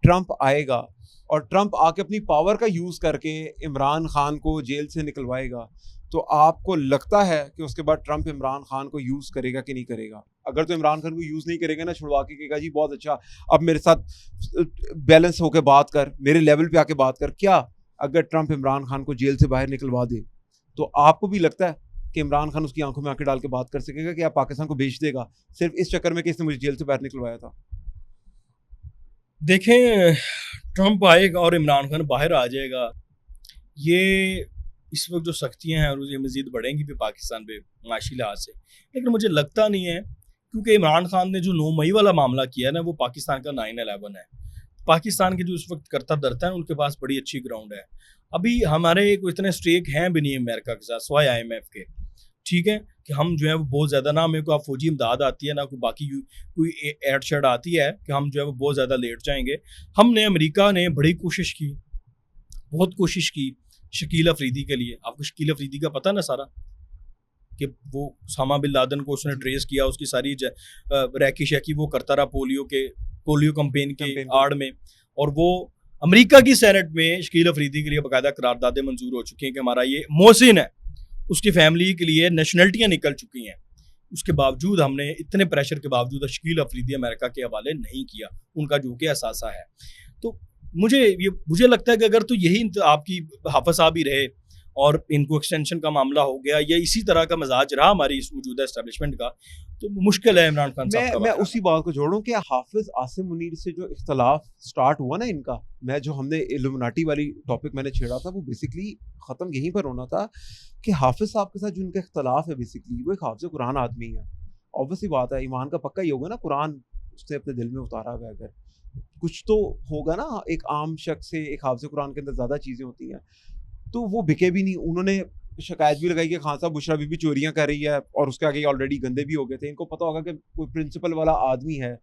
ट्रंप आएगा और ट्रंप आके अपनी पावर का यूज़ करके इमरान खान को जेल से निकलवाएगा, तो आपको लगता है कि उसके बाद ट्रंप इमरान खान को यूज़ करेगा कि नहीं करेगा? अगर तो इमरान खान को यूज़ नहीं करेगा ना, छुड़वा के कहेगा जी बहुत अच्छा, अब मेरे साथ बैलेंस होकर बात कर, मेरे लेवल पे आके बात कर, क्या अगर ट्रंप इमरान खान को जेल से बाहर निकलवा दे तो आपको भी लगता है कि इमरान खान उसकी आंखों में आंखें डाल के बात कर सकेगा कि आप पाकिस्तान को बेच देगा सिर्फ इस चक्कर में कि इसने मुझे जेल से बाहर निकलवाया था? देखें, ट्रंप आएगा और इमरान खान बाहर आ जाएगा, ये इस वक्त जो सख्तियां हैं और ये मज़ीद बढ़ेंगी भी पाकिस्तान पे माशी लिहाज से, लेकिन मुझे लगता नहीं है, क्योंकि इमरान खान ने जो 9 मई वाला मामला किया है ना, वो पाकिस्तान का 9/11 है। पाकिस्तान के जो इस वक्त करता धरता है उनके पास बड़ी अच्छी ग्राउंड है। अभी हमारे कोई इतने स्टेक हैं भी नहीं अमेरिका के साथ सिवाय IMF के, ठीक है, कि हम जो है वो बहुत ज़्यादा, ना मेरे को आप फौजी इमदाद आती है ना कोई बाकी कोई एड शेड आती है कि हम जो है वो बहुत ज़्यादा लेट जाएंगे। हमने, अमेरिका ने बड़ी कोशिश की, बहुत कोशिश की शकील अफरीदी के लिए। आपको शकील अफरीदी का पता ना सारा, कि वो उसामा बिन लादेन को उसने ट्रेस किया, उसकी सारी रैकी शैकी वो करता रहा पोलियो कैंपेन के आड़ में, और वो अमेरिका की सेनेट में शकील अफरीदी के लिए बाकायदा करारदादें मंजूर हो चुकी हैं कि हमारा ये मोहसिन है, उसकी फैमिली के लिए नेशनलिटियाँ निकल चुकी हैं। उसके बावजूद हमने इतने प्रेशर के बावजूद शकील अफरीदी अमेरिका के हवाले नहीं किया, उनका जो कि असासा है। तो मुझे लगता है कि अगर तो यही आपकी हाफिज साहब ही रहे और इनको एक्सटेंशन का मामला हो गया, या इसी तरह का मजाज रहा हमारी इस मौजूदा एस्टेब्लिशमेंट का, तो मुश्किल है इमरान खान साहब का। मैं उसी बात को जोड़ूं कि हाफिज आसिम मुनीर से जो इख्तलाफ स्टार्ट हुआ ना इनका, मैं जो हमने इल्यूमिनाटी वाली टॉपिक मैंने छेड़ा था, वो बेसिकली ख़त्म यहीं पर होना था कि हाफिज साहब के साथ जो उनका इख्तलाफ है, बेसिकली वो एक हाफिज कुरान आदमी है। ऑब्वियसली बात है, ईमान का पक्का ही होगा ना, कुरान उसने अपने दिल में उतारा हुआ है, अगर कुछ तो होगा ना, एक आम शख्स से एक हाफिज कुरान के अंदर ज़्यादा चीज़ें होती हैं, तो वो बिके भी नहीं। उन्होंने शिकायत भी लगाई कि खान साहब बुशरा बीबी चोरियां कर रही है, और उसके आगे ऑलरेडी गंदे भी हो गए थे। इनको पता होगा कि कोई प्रिंसिपल वाला आदमी है।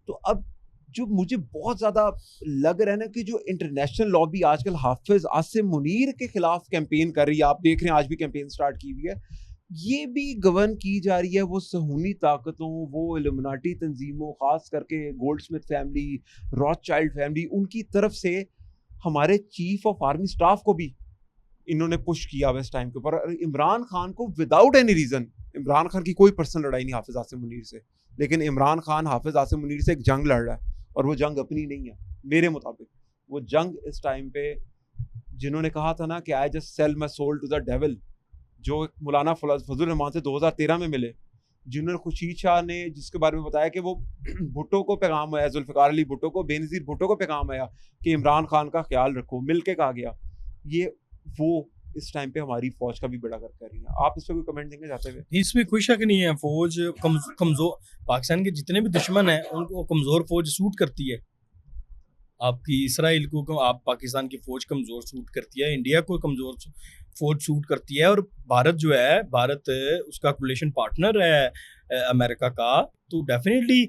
तो अब जो मुझे बहुत ज़्यादा लग रहा है ना कि जो इंटरनेशनल लॉबी आजकल हाफिज आसिम मुनीर के खिलाफ कैंपेन कर रही है, आप देख रहे हैं आज भी कैंपेन स्टार्ट की हुई है, ये भी गवर्न की जा रही है वो सहूनी ताकतों, वो इल्यूमिनाटी तंजीमों, खास करके गोल्डस्मिथ फैमिली, रॉथचाइल्ड फैमिली, उनकी तरफ से हमारे चीफ ऑफ आर्मी स्टाफ को भी इन्होंने पुश किया हुआ इस टाइम के ऊपर। इमरान खान को without any reason, Imran Khan की कोई पर्सनल लड़ाई नहीं हाफिज आसिम मुनीर से, लेकिन इमरान खान हाफिज आसिम मुनीर से एक जंग लड़ रहा है, और वो जंग अपनी नहीं है मेरे मुताबिक। वो जंग इस टाइम पे, जिन्होंने कहा था ना कि I just sell my soul to the devil, जो मौलाना फजल रहमान से 2013 में मिले, जिन्होंने खुर्शीद शाह ने जिसके बारे में बताया कि वो भुट्टो को पैगाम आया, जुल्फ़िकार अली भुट्टो को, बेनज़ीर भुट्टो को पैगाम आया कि इमरान खान का ख्याल रखो, मिल के कहा गया। ये वो इस टाइम पे हमारी फौज का भी बड़ा कर कर रही है। आप इस पे कोई कमेंट देंगे जाते हुए? इसमें कोई शक नहीं है, फौज कमजोर, पाकिस्तान के जितने भी दुश्मन हैं उनको कमजोर फौज सूट करती है। आपकी इसराइल को आप पाकिस्तान की फौज कमजोर सूट करती है, इंडिया को कमजोर फौज सूट करती है, और भारत जो है, भारत उसका कोलिशन पार्टनर है अमेरिका का, तो डेफिनेटली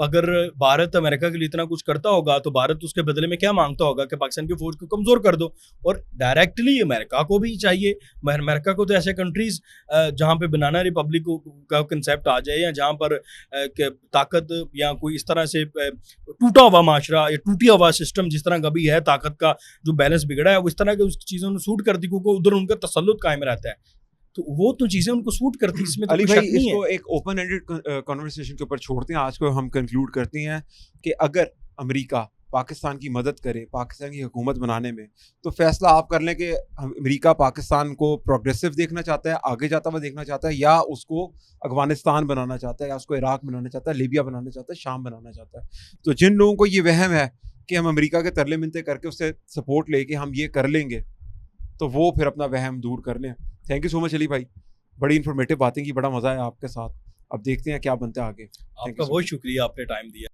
अगर भारत अमेरिका के लिए इतना कुछ करता होगा तो भारत उसके बदले में क्या मांगता होगा कि पाकिस्तान की फौज को कमजोर कर दो। और डायरेक्टली अमेरिका को भी चाहिए, अमेरिका को तो ऐसे कंट्रीज जहाँ पे बनाना रिपब्लिक का कंसेप्ट आ जाए, या जहाँ पर ताकत या कोई इस तरह से टूटा हुआ माशरा या टूटी हुआ सिस्टम जिस तरह का भी है, ताकत का जो बैलेंस बिगड़ा है, वो इस तरह की उस चीज़ों ने सूट कर दी, क्योंकि उधर उनका तसल्लुत कायम रहता है, तो वो तो चीजें उनको सूट करती है। इसमें तो अली कोई भाई, शक नहीं इसको है। एक ओपन एंडेड कन्वर्सेशन के ऊपर छोड़ते हैं। आज को हम कंक्लूड करते हैं कि अगर अमेरिका पाकिस्तान की मदद करे पाकिस्तान की हुकूमत बनाने में, तो फैसला आप कर लें कि अमेरिका पाकिस्तान को प्रोग्रेसिव देखना चाहता है, आगे जाता हुआ देखना चाहता है, या उसको अफगानिस्तान बनाना चाहता है, या उसको इराक बनाना चाहता है, लीबिया बनाना चाहता है, शाम बनाना चाहता है। तो जिन लोगों को ये वहम है कि हम अमेरिका के तरले मिनते करके उससे सपोर्ट लेके हम ये कर लेंगे, तो वो फिर अपना वहम दूर कर लें। Thank you so much Ali भाई, बड़ी इन्फॉर्मेटिव बातें की, बड़ा मज़ा आया आपके साथ। अब देखते हैं क्या बनता है आगे। आपका बहुत शुक्रिया, आपने टाइम दिया।